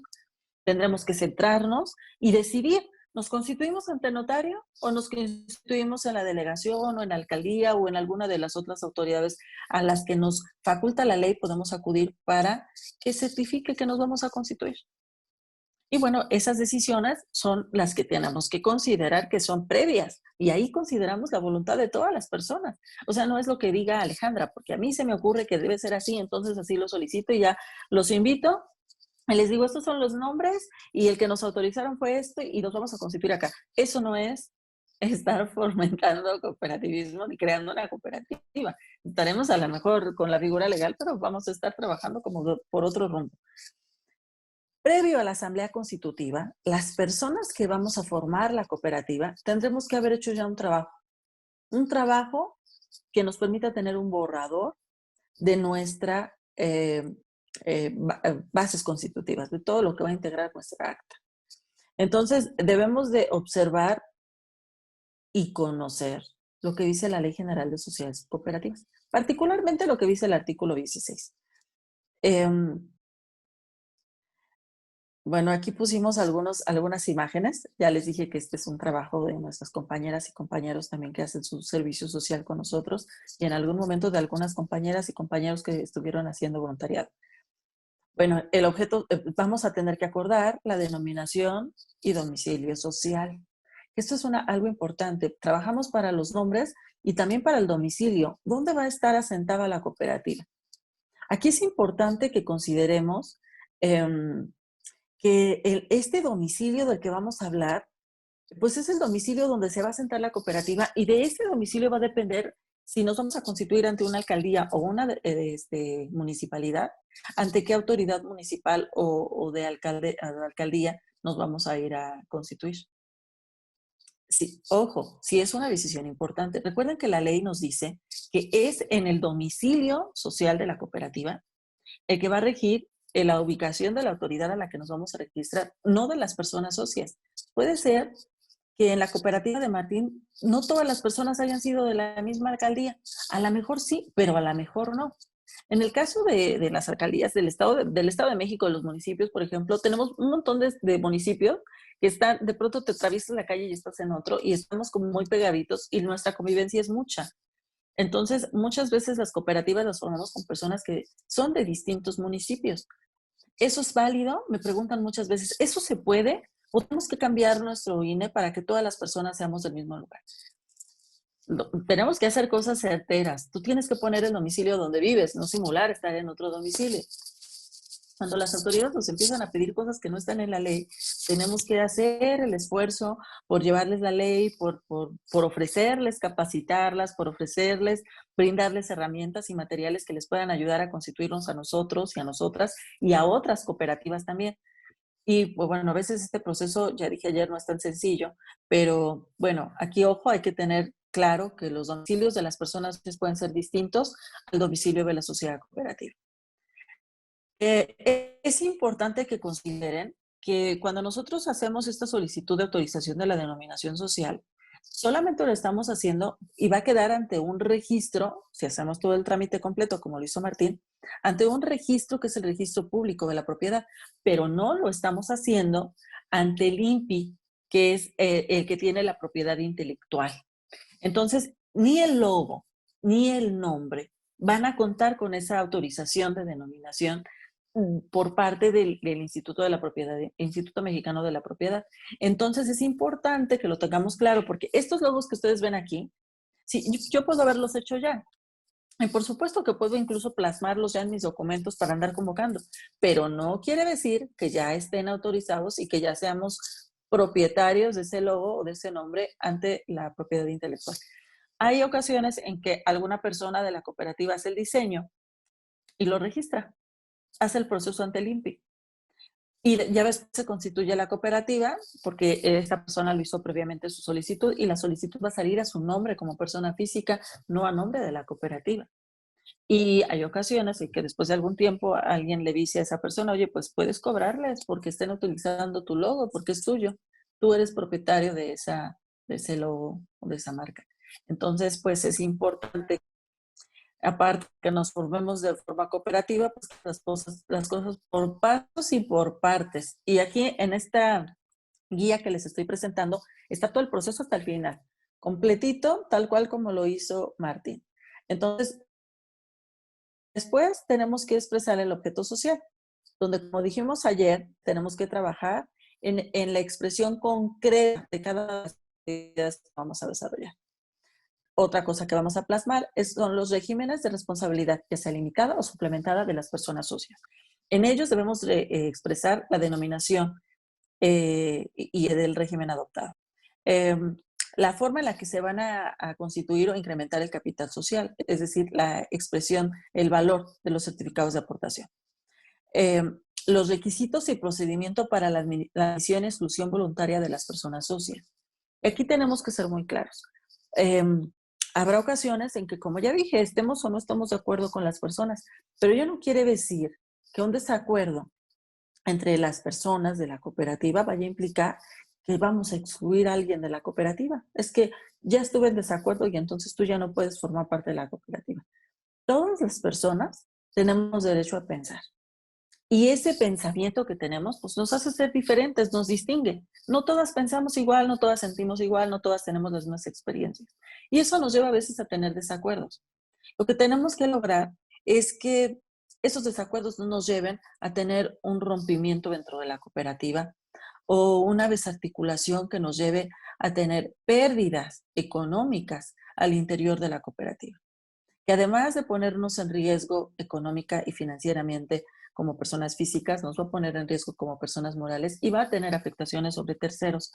S1: Tendremos que centrarnos y decidir, ¿nos constituimos ante notario o nos constituimos en la delegación o en la alcaldía o en alguna de las otras autoridades a las que nos faculta la ley podemos acudir para que certifique que nos vamos a constituir? Y bueno, esas decisiones son las que tenemos que considerar que son previas. Y ahí consideramos la voluntad de todas las personas. O sea, no es lo que diga Alejandra, porque a mí se me ocurre que debe ser así, entonces así lo solicito y ya los invito. Y les digo, estos son los nombres y el que nos autorizaron fue esto y nos vamos a constituir acá. Eso no es estar fomentando cooperativismo ni creando una cooperativa. Estaremos a lo mejor con la figura legal, pero vamos a estar trabajando como por otro rumbo. Previo a la asamblea constitutiva, las personas que vamos a formar la cooperativa tendremos que haber hecho ya un trabajo que nos permita tener un borrador de nuestras bases constitutivas, de todo lo que va a integrar nuestra acta. Entonces, debemos de observar y conocer lo que dice la Ley General de Sociedades Cooperativas, particularmente lo que dice el artículo 16. Bueno, aquí pusimos algunas imágenes. Ya les dije que este es un trabajo de nuestras compañeras y compañeros también que hacen su servicio social con nosotros y en algún momento de algunas compañeras y compañeros que estuvieron haciendo voluntariado. Bueno, el objeto, vamos a tener que acordar la denominación y domicilio social. Esto es algo importante. Trabajamos para los nombres y también para el domicilio. ¿Dónde va a estar asentada la cooperativa? Aquí es importante que consideremos que este domicilio del que vamos a hablar, pues es el domicilio donde se va a sentar la cooperativa y de ese domicilio va a depender si nos vamos a constituir ante una alcaldía o una municipalidad, ante qué autoridad municipal o de alcaldía nos vamos a ir a constituir. Sí, ojo, sí es una decisión importante. Recuerden que la ley nos dice que es en el domicilio social de la cooperativa el que va a regir la ubicación de la autoridad a la que nos vamos a registrar, no de las personas socias. Puede ser que en la cooperativa de Martín no todas las personas hayan sido de la misma alcaldía. A lo mejor sí, pero a lo mejor no. En el caso de las alcaldías del Estado de México, de los municipios, por ejemplo, tenemos un montón de municipios que están, de pronto te atraviesas la calle y estás en otro y estamos como muy pegaditos y nuestra convivencia es mucha. Entonces, muchas veces las cooperativas las formamos con personas que son de distintos municipios. ¿Eso es válido? Me preguntan muchas veces, ¿eso se puede? ¿O tenemos que cambiar nuestro INE para que todas las personas seamos del mismo lugar? Tenemos que hacer cosas certeras. Tú tienes que poner el domicilio donde vives, no simular estar en otro domicilio. Cuando las autoridades nos empiezan a pedir cosas que no están en la ley, tenemos que hacer el esfuerzo por llevarles la ley, por ofrecerles, capacitarlas, por ofrecerles, brindarles herramientas y materiales que les puedan ayudar a constituirnos a nosotros y a nosotras y a otras cooperativas también. Y pues, bueno, a veces este proceso, ya dije ayer, no es tan sencillo, pero bueno, aquí ojo, hay que tener claro que los domicilios de las personas pueden ser distintos al domicilio de la sociedad cooperativa. Es importante que consideren que cuando nosotros hacemos esta solicitud de autorización de la denominación social, solamente lo estamos haciendo y va a quedar ante un registro, si hacemos todo el trámite completo como lo hizo Martín, ante un registro que es el registro público de la propiedad, pero no lo estamos haciendo ante el INPI, que es el que tiene la propiedad intelectual. Entonces, ni el logo ni el nombre van a contar con esa autorización de denominación por parte del Instituto de la Propiedad, Instituto Mexicano de la Propiedad. Entonces es importante que lo tengamos claro, porque estos logos que ustedes ven aquí, sí, yo puedo haberlos hecho ya. Y por supuesto que puedo incluso plasmarlos ya en mis documentos para andar convocando, pero no quiere decir que ya estén autorizados y que ya seamos propietarios de ese logo o de ese nombre ante la propiedad intelectual. Hay ocasiones en que alguna persona de la cooperativa hace el diseño y lo registra, hace el proceso ante el INPI. Y ya ves, se constituye la cooperativa porque esta persona lo hizo previamente su solicitud y la solicitud va a salir a su nombre como persona física, no a nombre de la cooperativa. Y hay ocasiones en que después de algún tiempo alguien le dice a esa persona, oye, pues puedes cobrarles porque estén utilizando tu logo, porque es tuyo. Tú eres propietario de ese logo o de esa marca. Entonces, pues es importante, aparte que nos formemos de forma cooperativa, pues las cosas por pasos y por partes. Y aquí en esta guía que les estoy presentando está todo el proceso hasta el final, completito, tal cual como lo hizo Martín. Entonces, después tenemos que expresar el objeto social, donde, como dijimos ayer, tenemos que trabajar en la expresión concreta de cada una de las actividades que vamos a desarrollar. Otra cosa que vamos a plasmar son los regímenes de responsabilidad, ya sea limitada o suplementada de las personas socias. En ellos debemos expresar la denominación y del régimen adoptado. La forma en la que se van a constituir o incrementar el capital social, es decir, la expresión, el valor de los certificados de aportación. Los requisitos y procedimiento para la admisión y exclusión voluntaria de las personas socias. Aquí tenemos que ser muy claros. Habrá ocasiones en que, como ya dije, estemos o no estemos de acuerdo con las personas, pero ello no quiere decir que un desacuerdo entre las personas de la cooperativa vaya a implicar que vamos a excluir a alguien de la cooperativa. Es que ya estuve en desacuerdo y entonces tú ya no puedes formar parte de la cooperativa. Todas las personas tenemos derecho a pensar. Y ese pensamiento que tenemos, pues nos hace ser diferentes, nos distingue. No todas pensamos igual, no todas sentimos igual, no todas tenemos las mismas experiencias. Y eso nos lleva a veces a tener desacuerdos. Lo que tenemos que lograr es que esos desacuerdos no nos lleven a tener un rompimiento dentro de la cooperativa o una desarticulación que nos lleve a tener pérdidas económicas al interior de la cooperativa. Que además de ponernos en riesgo económica y financieramente como personas físicas, nos va a poner en riesgo como personas morales y va a tener afectaciones sobre terceros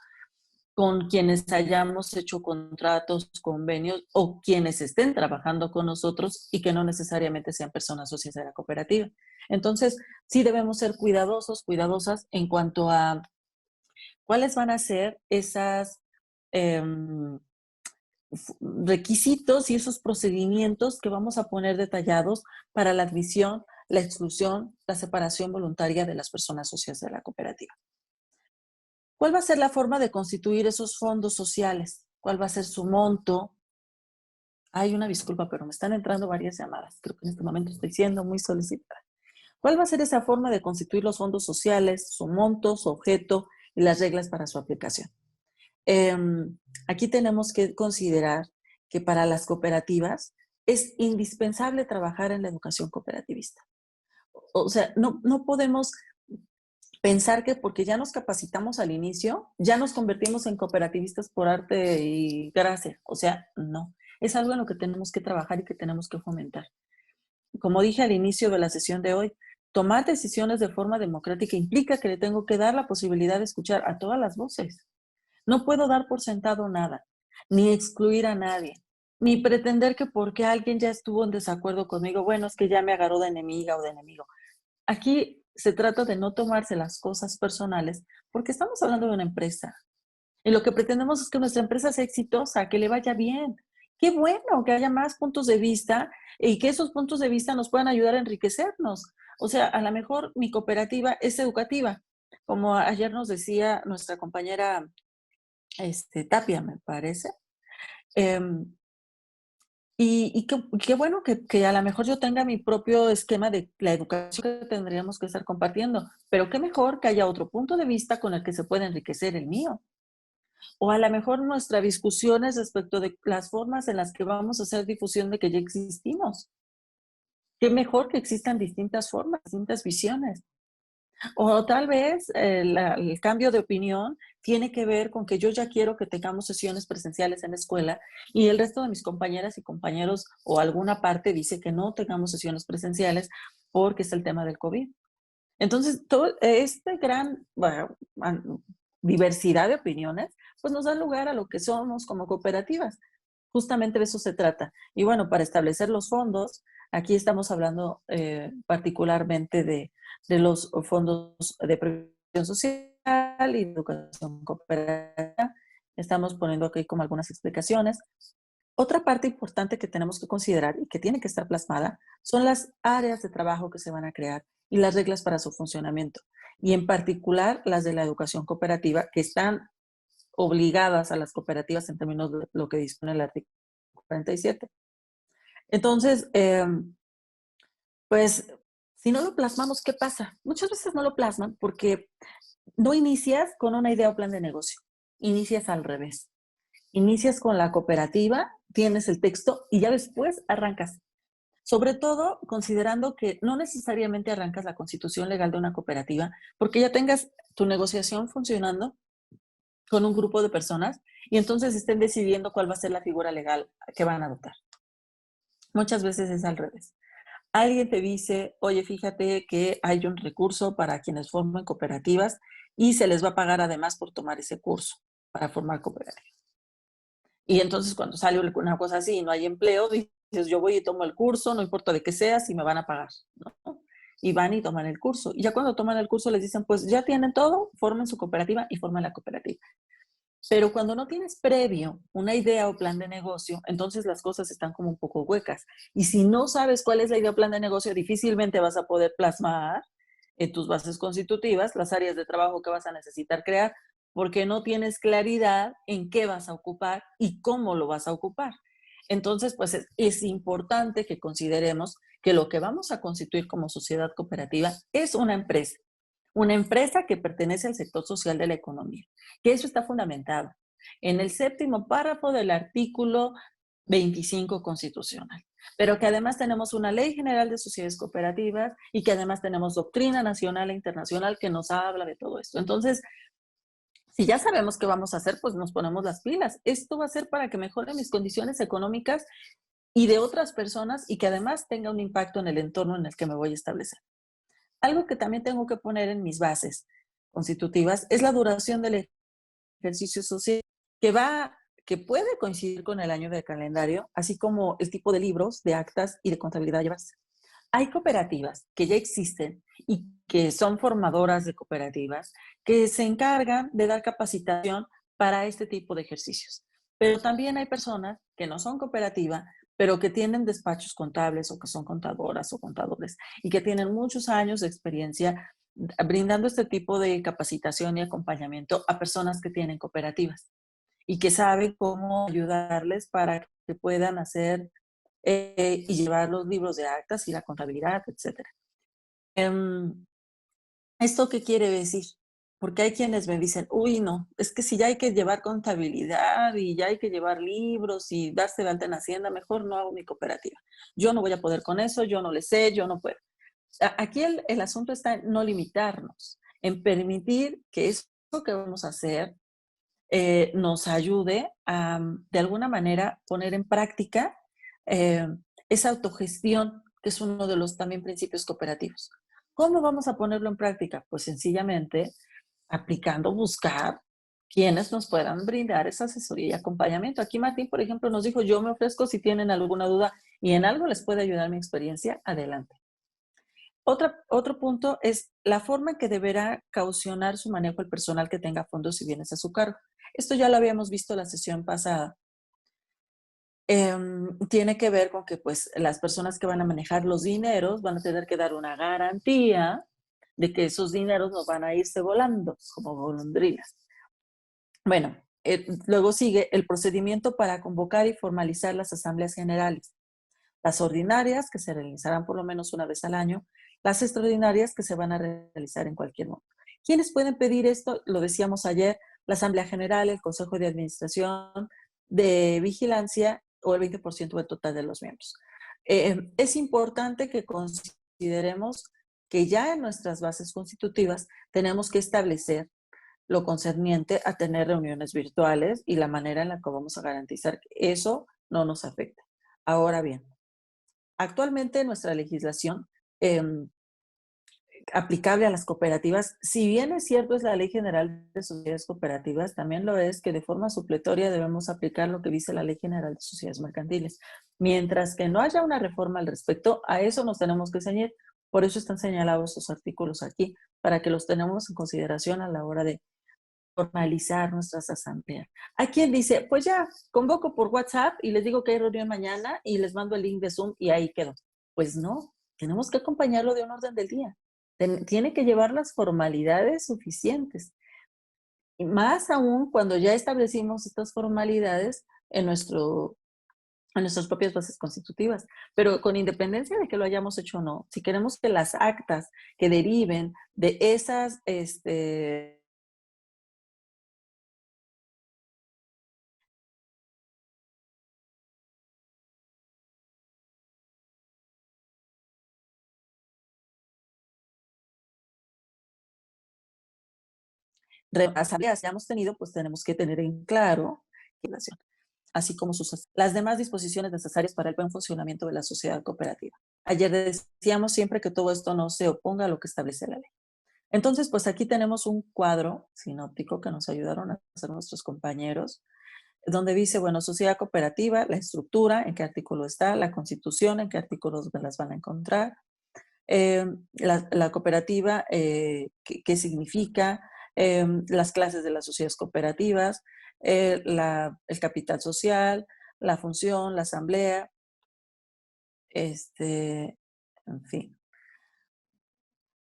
S1: con quienes hayamos hecho contratos, convenios o quienes estén trabajando con nosotros y que no necesariamente sean personas socias de la cooperativa. Entonces, sí debemos ser cuidadosos, cuidadosas en cuanto a cuáles van a ser esas requisitos y esos procedimientos que vamos a poner detallados para la admisión, la exclusión, la separación voluntaria de las personas socias de la cooperativa. ¿Cuál va a ser la forma de constituir esos fondos sociales? ¿Cuál va a ser su monto? Hay una disculpa, pero me están entrando varias llamadas. Creo que en este momento estoy siendo muy solicitada. ¿Cuál va a ser esa forma de constituir los fondos sociales, su monto, su objeto y las reglas para su aplicación? Aquí tenemos que considerar que para las cooperativas es indispensable trabajar en la educación cooperativista. O sea, no podemos pensar que porque ya nos capacitamos al inicio, ya nos convertimos en cooperativistas por arte y gracia. O sea, no. Es algo en lo que tenemos que trabajar y que tenemos que fomentar. Como dije al inicio de la sesión de hoy, tomar decisiones de forma democrática implica que le tengo que dar la posibilidad de escuchar a todas las voces. No puedo dar por sentado nada, ni excluir a nadie, ni pretender que porque alguien ya estuvo en desacuerdo conmigo, bueno, es que ya me agarró de enemiga o de enemigo. Aquí se trata de no tomarse las cosas personales porque estamos hablando de una empresa. Y lo que pretendemos es que nuestra empresa sea exitosa, que le vaya bien. Qué bueno que haya más puntos de vista y que esos puntos de vista nos puedan ayudar a enriquecernos. O sea, a lo mejor mi cooperativa es educativa, como ayer nos decía nuestra compañera Tapia, me parece. Em, y qué bueno que a lo mejor yo tenga mi propio esquema de la educación que tendríamos que estar compartiendo, pero qué mejor que haya otro punto de vista con el que se pueda enriquecer el mío. O a lo mejor nuestras discusiones respecto de las formas en las que vamos a hacer difusión de que ya existimos. Qué mejor que existan distintas formas, distintas visiones. O tal vez el cambio de opinión tiene que ver con que yo ya quiero que tengamos sesiones presenciales en la escuela y el resto de mis compañeras y compañeros o alguna parte dice que no tengamos sesiones presenciales porque es el tema del COVID. Entonces, todo este gran diversidad de opiniones, pues nos da lugar a lo que somos como cooperativas. Justamente de eso se trata. Y bueno, para establecer los fondos, aquí estamos hablando particularmente de los fondos de previsión social y educación cooperativa. Estamos poniendo aquí como algunas explicaciones. Otra parte importante que tenemos que considerar y que tiene que estar plasmada son las áreas de trabajo que se van a crear y las reglas para su funcionamiento. Y en particular las de la educación cooperativa, que están obligadas a las cooperativas en términos de lo que dispone el artículo 47. Entonces, pues, si no lo plasmamos, ¿qué pasa? Muchas veces no lo plasman porque no inicias con una idea o plan de negocio, inicias al revés. Inicias con la cooperativa, tienes el texto y ya después arrancas. Sobre todo considerando que no necesariamente arrancas la constitución legal de una cooperativa porque ya tengas tu negociación funcionando con un grupo de personas y entonces estén decidiendo cuál va a ser la figura legal que van a adoptar. Muchas veces es al revés. Alguien te dice, oye, fíjate que hay un recurso para quienes forman cooperativas y se les va a pagar además por tomar ese curso para formar cooperativas. Y entonces cuando sale una cosa así y no hay empleo, dices, yo voy y tomo el curso, no importa de qué sea, si me van a pagar, ¿no? Y van y toman el curso. Y ya cuando toman el curso les dicen, pues ya tienen todo, formen su cooperativa y forman la cooperativa. Pero cuando no tienes previo una idea o plan de negocio, entonces las cosas están como un poco huecas. Y si no sabes cuál es la idea o plan de negocio, difícilmente vas a poder plasmar en tus bases constitutivas las áreas de trabajo que vas a necesitar crear, porque no tienes claridad en qué vas a ocupar y cómo lo vas a ocupar. Entonces, pues es importante que consideremos que lo que vamos a constituir como sociedad cooperativa es una empresa que pertenece al sector social de la economía, que eso está fundamentado en el séptimo párrafo del artículo 25 constitucional, pero que además tenemos una ley general de sociedades cooperativas y que además tenemos doctrina nacional e internacional que nos habla de todo esto. Entonces, si ya sabemos qué vamos a hacer, pues nos ponemos las pilas. Esto va a ser para que mejore mis condiciones económicas y de otras personas y que además tenga un impacto en el entorno en el que me voy a establecer. Algo que también tengo que poner en mis bases constitutivas es la duración del ejercicio social, que puede coincidir con el año del calendario, así como el tipo de libros, de actas y de contabilidad a llevarse. Hay cooperativas que ya existen y que son formadoras de cooperativas que se encargan de dar capacitación para este tipo de ejercicios. Pero también hay personas que no son cooperativa, pero que tienen despachos contables o que son contadoras o contadores y que tienen muchos años de experiencia brindando este tipo de capacitación y acompañamiento a personas que tienen cooperativas y que saben cómo ayudarles para que puedan hacer y llevar los libros de actas y la contabilidad, etcétera. ¿Esto qué quiere decir? Porque hay quienes me dicen, uy, no, es que si ya hay que llevar contabilidad y ya hay que llevar libros y darse de alta en Hacienda, mejor no hago mi cooperativa. Yo no voy a poder con eso, yo no le sé, yo no puedo. Aquí el asunto está en no limitarnos, en permitir que eso que vamos a hacer nos ayude a, de alguna manera, poner en práctica esa autogestión, que es uno de los también principios cooperativos. ¿Cómo vamos a ponerlo en práctica? Pues sencillamente aplicando, buscar quienes nos puedan brindar esa asesoría y acompañamiento. Aquí Martín, por ejemplo, nos dijo, yo me ofrezco si tienen alguna duda y en algo les puede ayudar mi experiencia, adelante. Otro punto es la forma en que deberá caucionar su manejo el personal que tenga fondos y bienes a su cargo. Esto ya lo habíamos visto la sesión pasada. Tiene que ver con que pues, las personas que van a manejar los dineros van a tener que dar una garantía de que esos dineros no van a irse volando como golondrinas. Bueno, luego sigue el procedimiento para convocar y formalizar las asambleas generales. Las ordinarias, que se realizarán por lo menos una vez al año, las extraordinarias, que se van a realizar en cualquier momento. ¿Quiénes pueden pedir esto? Lo decíamos ayer, la Asamblea General, el Consejo de Administración, de Vigilancia o el 20% del total de los miembros. Es importante que consideremos que ya en nuestras bases constitutivas tenemos que establecer lo concerniente a tener reuniones virtuales y la manera en la que vamos a garantizar que eso no nos afecte. Ahora bien, actualmente nuestra legislación aplicable a las cooperativas, si bien es cierto es la Ley General de Sociedades Cooperativas, también lo es que de forma supletoria debemos aplicar lo que dice la Ley General de Sociedades Mercantiles. Mientras que no haya una reforma al respecto, a eso nos tenemos que ceñir. Por eso están señalados esos artículos aquí, para que los tenemos en consideración a la hora de formalizar nuestras asambleas. Hay quien dice, pues ya, convoco por WhatsApp y les digo que hay reunión mañana y les mando el link de Zoom y ahí quedó. Pues no, tenemos que acompañarlo de un orden del día. Tiene que llevar las formalidades suficientes. Y más aún cuando ya establecimos estas formalidades en nuestras propias bases constitutivas, pero con independencia de que lo hayamos hecho o no, si queremos que las actas que deriven de esas asambleas ya hemos tenido, pues tenemos que tener en claro así como las demás disposiciones necesarias para el buen funcionamiento de la sociedad cooperativa. Ayer decíamos siempre que todo esto no se oponga a lo que establece la ley. Entonces, pues aquí tenemos un cuadro sinóptico que nos ayudaron a hacer nuestros compañeros, donde dice, bueno, sociedad cooperativa, la estructura, en qué artículo está, la constitución, en qué artículos las van a encontrar, la cooperativa, qué significa, las clases de las sociedades cooperativas, el capital social, la función, la asamblea, en fin.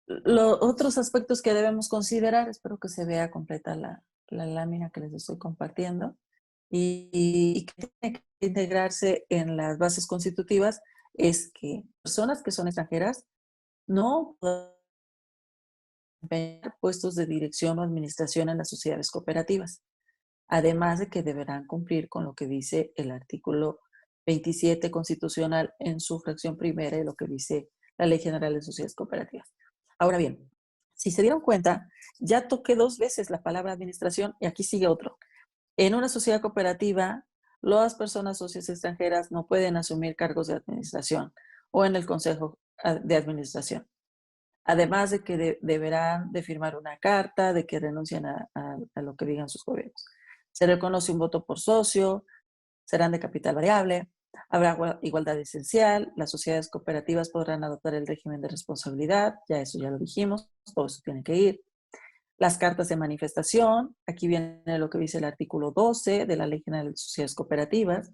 S1: Los otros aspectos que debemos considerar, espero que se vea completa la lámina que les estoy compartiendo, y que tiene que integrarse en las bases constitutivas, es que personas que son extranjeras no pueden desempeñar puestos de dirección o administración en las sociedades cooperativas, además de que deberán cumplir con lo que dice el artículo 27 constitucional en su fracción primera y lo que dice la Ley General de Sociedades Cooperativas. Ahora bien, si se dieron cuenta, ya toqué 2 veces la palabra administración y aquí sigue otro. En una sociedad cooperativa, las personas socias extranjeras no pueden asumir cargos de administración o en el consejo de administración. Además de que deberán de firmar una carta de que renuncian a lo que digan sus gobiernos. Se reconoce un voto por socio, serán de capital variable, habrá igualdad esencial, las sociedades cooperativas podrán adoptar el régimen de responsabilidad, ya eso ya lo dijimos, todo eso tiene que ir. Las cartas de manifestación, aquí viene lo que dice el artículo 12 de la Ley General de Sociedades Cooperativas.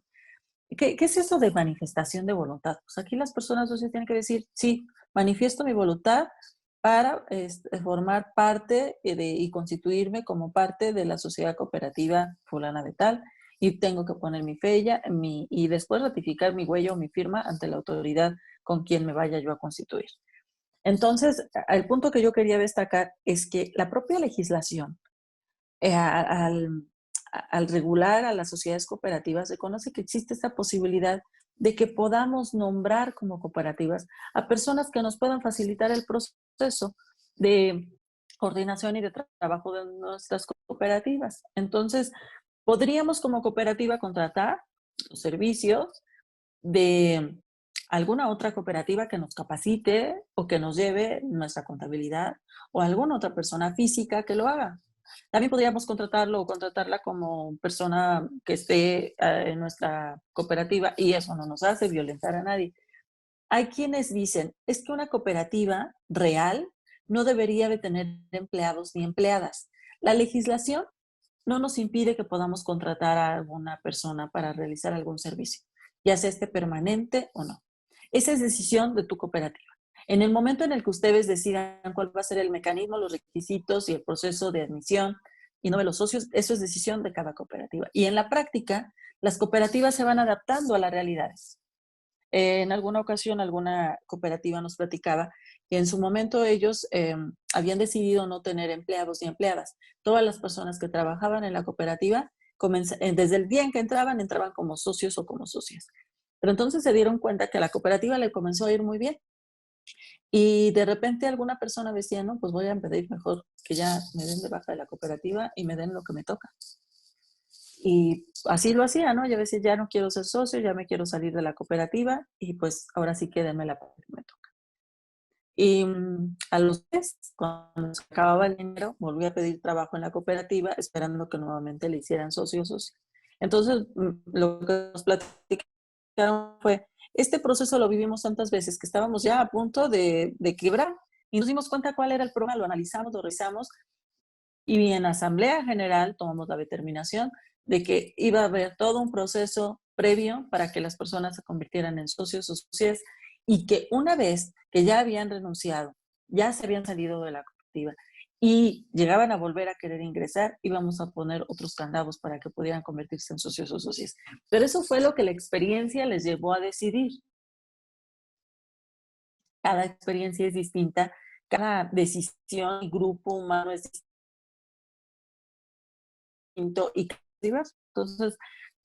S1: ¿Qué es eso de manifestación de voluntad? Pues aquí las personas socias tienen que decir, sí, manifiesto mi voluntad para formar parte y constituirme como parte de la sociedad cooperativa fulana de tal, y tengo que poner mi fecha y después ratificar mi huella o mi firma ante la autoridad con quien me vaya yo a constituir. Entonces, el punto que yo quería destacar es que la propia legislación, al, al regular a las sociedades cooperativas, reconoce que existe esta posibilidad de que podamos nombrar como cooperativas a personas que nos puedan facilitar el proceso de coordinación y de trabajo de nuestras cooperativas. Entonces, podríamos como cooperativa contratar los servicios de alguna otra cooperativa que nos capacite o que nos lleve nuestra contabilidad o alguna otra persona física que lo haga. También podríamos contratarlo o contratarla como persona que esté en nuestra cooperativa y eso no nos hace violentar a nadie. Hay quienes dicen, es que una cooperativa real no debería de tener empleados ni empleadas. La legislación no nos impide que podamos contratar a alguna persona para realizar algún servicio, ya sea este permanente o no. Esa es decisión de tu cooperativa. En el momento en el que ustedes decidan cuál va a ser el mecanismo, los requisitos y el proceso de admisión y no de los socios, eso es decisión de cada cooperativa. Y en la práctica, las cooperativas se van adaptando a las realidades. En alguna ocasión, alguna cooperativa nos platicaba que en su momento ellos habían decidido no tener empleados ni empleadas. Todas las personas que trabajaban en la cooperativa, desde el día en que entraban como socios o como socias. Pero entonces se dieron cuenta que a la cooperativa le comenzó a ir muy bien. Y de repente alguna persona decía, no, pues voy a pedir mejor que ya me den de baja de la cooperativa y me den lo que me toca. Y así lo hacía, ¿no? Yo decía, ya no quiero ser socio, ya me quiero salir de la cooperativa y pues ahora sí que denme la parte que me toca. Y a los meses, cuando se acababa el dinero, volví a pedir trabajo en la cooperativa esperando que nuevamente le hicieran socios. Entonces, lo que nos platicaron fue, este proceso lo vivimos tantas veces que estábamos ya a punto de quebrar y nos dimos cuenta cuál era el problema, lo analizamos, lo revisamos y en asamblea general tomamos la determinación de que iba a haber todo un proceso previo para que las personas se convirtieran en socios o socias y que una vez que ya habían renunciado, ya se habían salido de la cooperativa y llegaban a volver a querer ingresar, íbamos a poner otros candados para que pudieran convertirse en socios o socias. Pero eso fue lo que la experiencia les llevó a decidir. Cada experiencia es distinta, cada decisión y grupo humano es distinto y diverso. Entonces,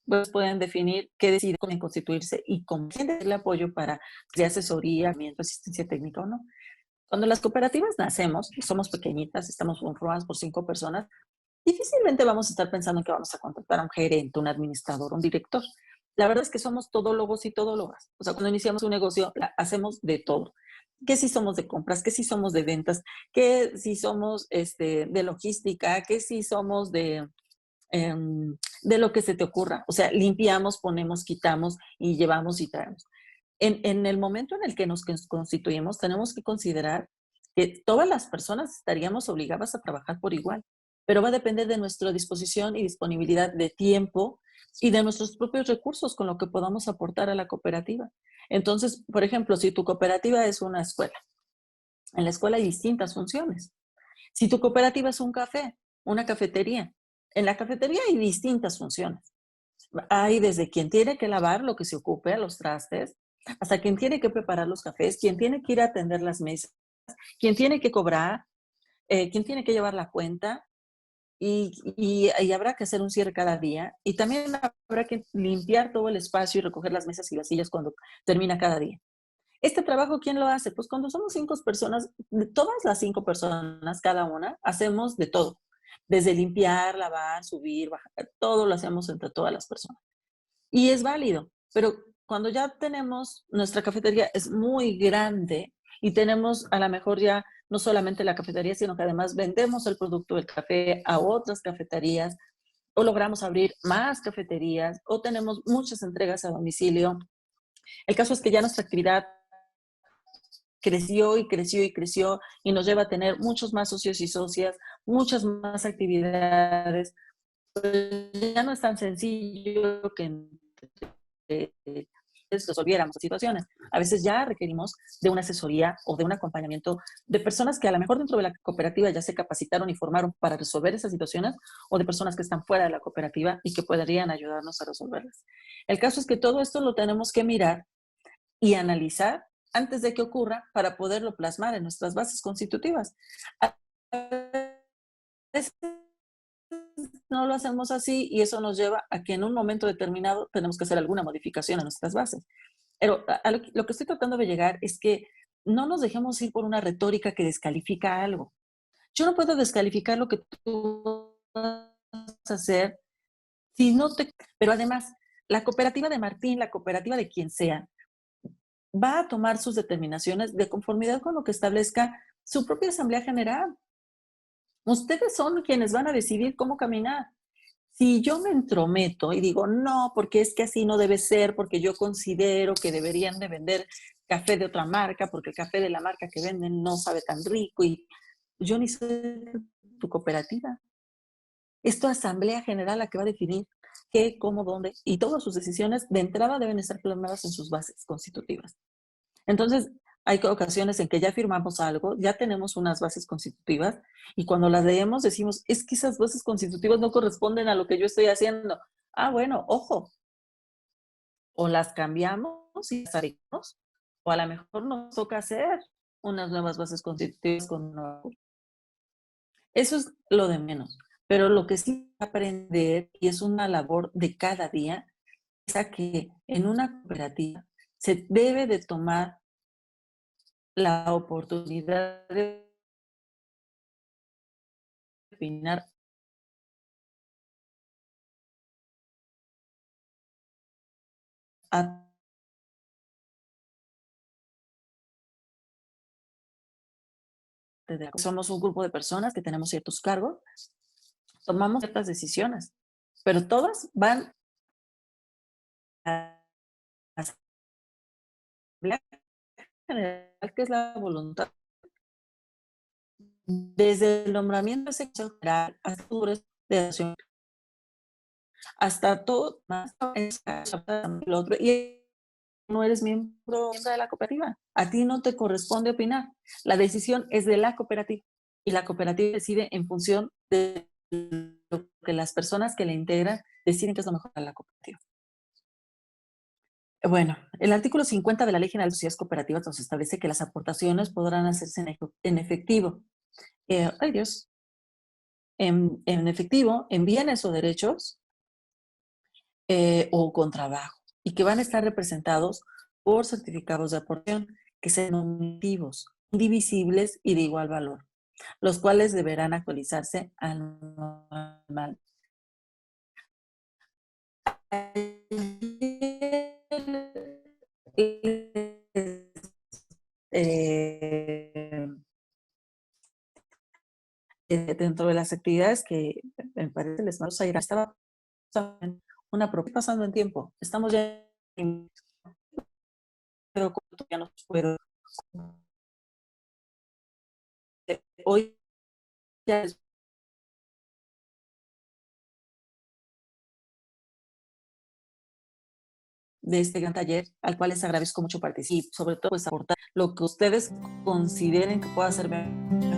S1: pues pueden definir qué deciden constituirse y con quién el apoyo para de asesoría, asistencia técnica o no. Cuando las cooperativas nacemos, somos pequeñitas, estamos conformadas por 5 personas, difícilmente vamos a estar pensando en que vamos a contratar a un gerente, un administrador, un director. La verdad es que somos todólogos y todólogas. O sea, cuando iniciamos un negocio, hacemos de todo. Que si somos de compras, que si somos de ventas, que si somos de logística, que si somos de lo que se te ocurra. O sea, limpiamos, ponemos, quitamos y llevamos y traemos. En el momento en el que nos constituimos, tenemos que considerar que todas las personas estaríamos obligadas a trabajar por igual, pero va a depender de nuestra disposición y disponibilidad de tiempo y de nuestros propios recursos con lo que podamos aportar a la cooperativa. Entonces, por ejemplo, si tu cooperativa es una escuela, en la escuela hay distintas funciones. Si tu cooperativa es un café, una cafetería, en la cafetería hay distintas funciones. Hay desde quien tiene que lavar lo que se ocupe, los trastes, hasta quien tiene que preparar los cafés, quien tiene que ir a atender las mesas, quien tiene que cobrar, quien tiene que llevar la cuenta y habrá que hacer un cierre cada día y también habrá que limpiar todo el espacio y recoger las mesas y las sillas cuando termina cada día. Este trabajo, ¿quién lo hace? Pues cuando somos 5 personas, de todas las 5 personas, cada una, hacemos de todo. Desde limpiar, lavar, subir, bajar, todo lo hacemos entre todas las personas. Y es válido, pero cuando ya tenemos, nuestra cafetería es muy grande y tenemos a lo mejor ya no solamente la cafetería, sino que además vendemos el producto del café a otras cafeterías o logramos abrir más cafeterías o tenemos muchas entregas a domicilio. El caso es que ya nuestra actividad creció y creció y creció y nos lleva a tener muchos más socios y socias, muchas más actividades. Pues ya no es tan sencillo que resolviéramos situaciones. A veces ya requerimos de una asesoría o de un acompañamiento de personas que a lo mejor dentro de la cooperativa ya se capacitaron y formaron para resolver esas situaciones o de personas que están fuera de la cooperativa y que podrían ayudarnos a resolverlas. El caso es que todo esto lo tenemos que mirar y analizar antes de que ocurra para poderlo plasmar en nuestras bases constitutivas. A veces no lo hacemos así y eso nos lleva a que en un momento determinado tenemos que hacer alguna modificación a nuestras bases. Pero lo que estoy tratando de llegar es que no nos dejemos ir por una retórica que descalifica algo. Yo no puedo descalificar lo que tú vas a hacer si no te... Pero además, la cooperativa de Martín, la cooperativa de quien sea, va a tomar sus determinaciones de conformidad con lo que establezca su propia Asamblea General. Ustedes son quienes van a decidir cómo caminar. Si yo me entrometo y digo, no, porque es que así no debe ser, porque yo considero que deberían de vender café de otra marca, porque el café de la marca que venden no sabe tan rico y yo ni soy tu cooperativa. Es tu Asamblea General la que va a definir qué, cómo, dónde, y todas sus decisiones de entrada deben estar plasmadas en sus bases constitutivas. Entonces, hay ocasiones en que ya firmamos algo, ya tenemos unas bases constitutivas, y cuando las leemos decimos, es que esas bases constitutivas no corresponden a lo que yo estoy haciendo. Ah, bueno, ojo, o las cambiamos y las arreglamos, o a lo mejor nos toca hacer unas nuevas bases constitutivas con nuevo. Eso es lo de menos. Pero lo que sí aprender, y es una labor de cada día, es a que en una cooperativa se debe de tomar la oportunidad de opinar a somos un grupo de personas que tenemos ciertos cargos, tomamos ciertas decisiones, pero todas van a la Asamblea General, que es la voluntad. Desde el nombramiento de sección general hasta de acción, hasta todo más el otro, y no eres miembro de la cooperativa. A ti no te corresponde opinar. La decisión es de la cooperativa y la cooperativa decide en función de lo que las personas que la integran deciden que es lo mejor para la cooperativa. Bueno, el artículo 50 de la Ley General de Sociedades Cooperativas nos establece que las aportaciones podrán hacerse en efectivo. Ay Dios. En efectivo, en bienes o derechos o con trabajo, y que van a estar representados por certificados de aportación que sean nominativos, indivisibles y de igual valor, los cuales deberán actualizarse anualmente. Eh, Dentro de las actividades que me parece les vamos a ir, estaba una propuesta pasando en tiempo, estamos ya en, pero ya no puedo. Hoy ya es de este gran taller, al cual les agradezco mucho participar y sobre todo pues aportar lo que ustedes consideren que pueda ser mejor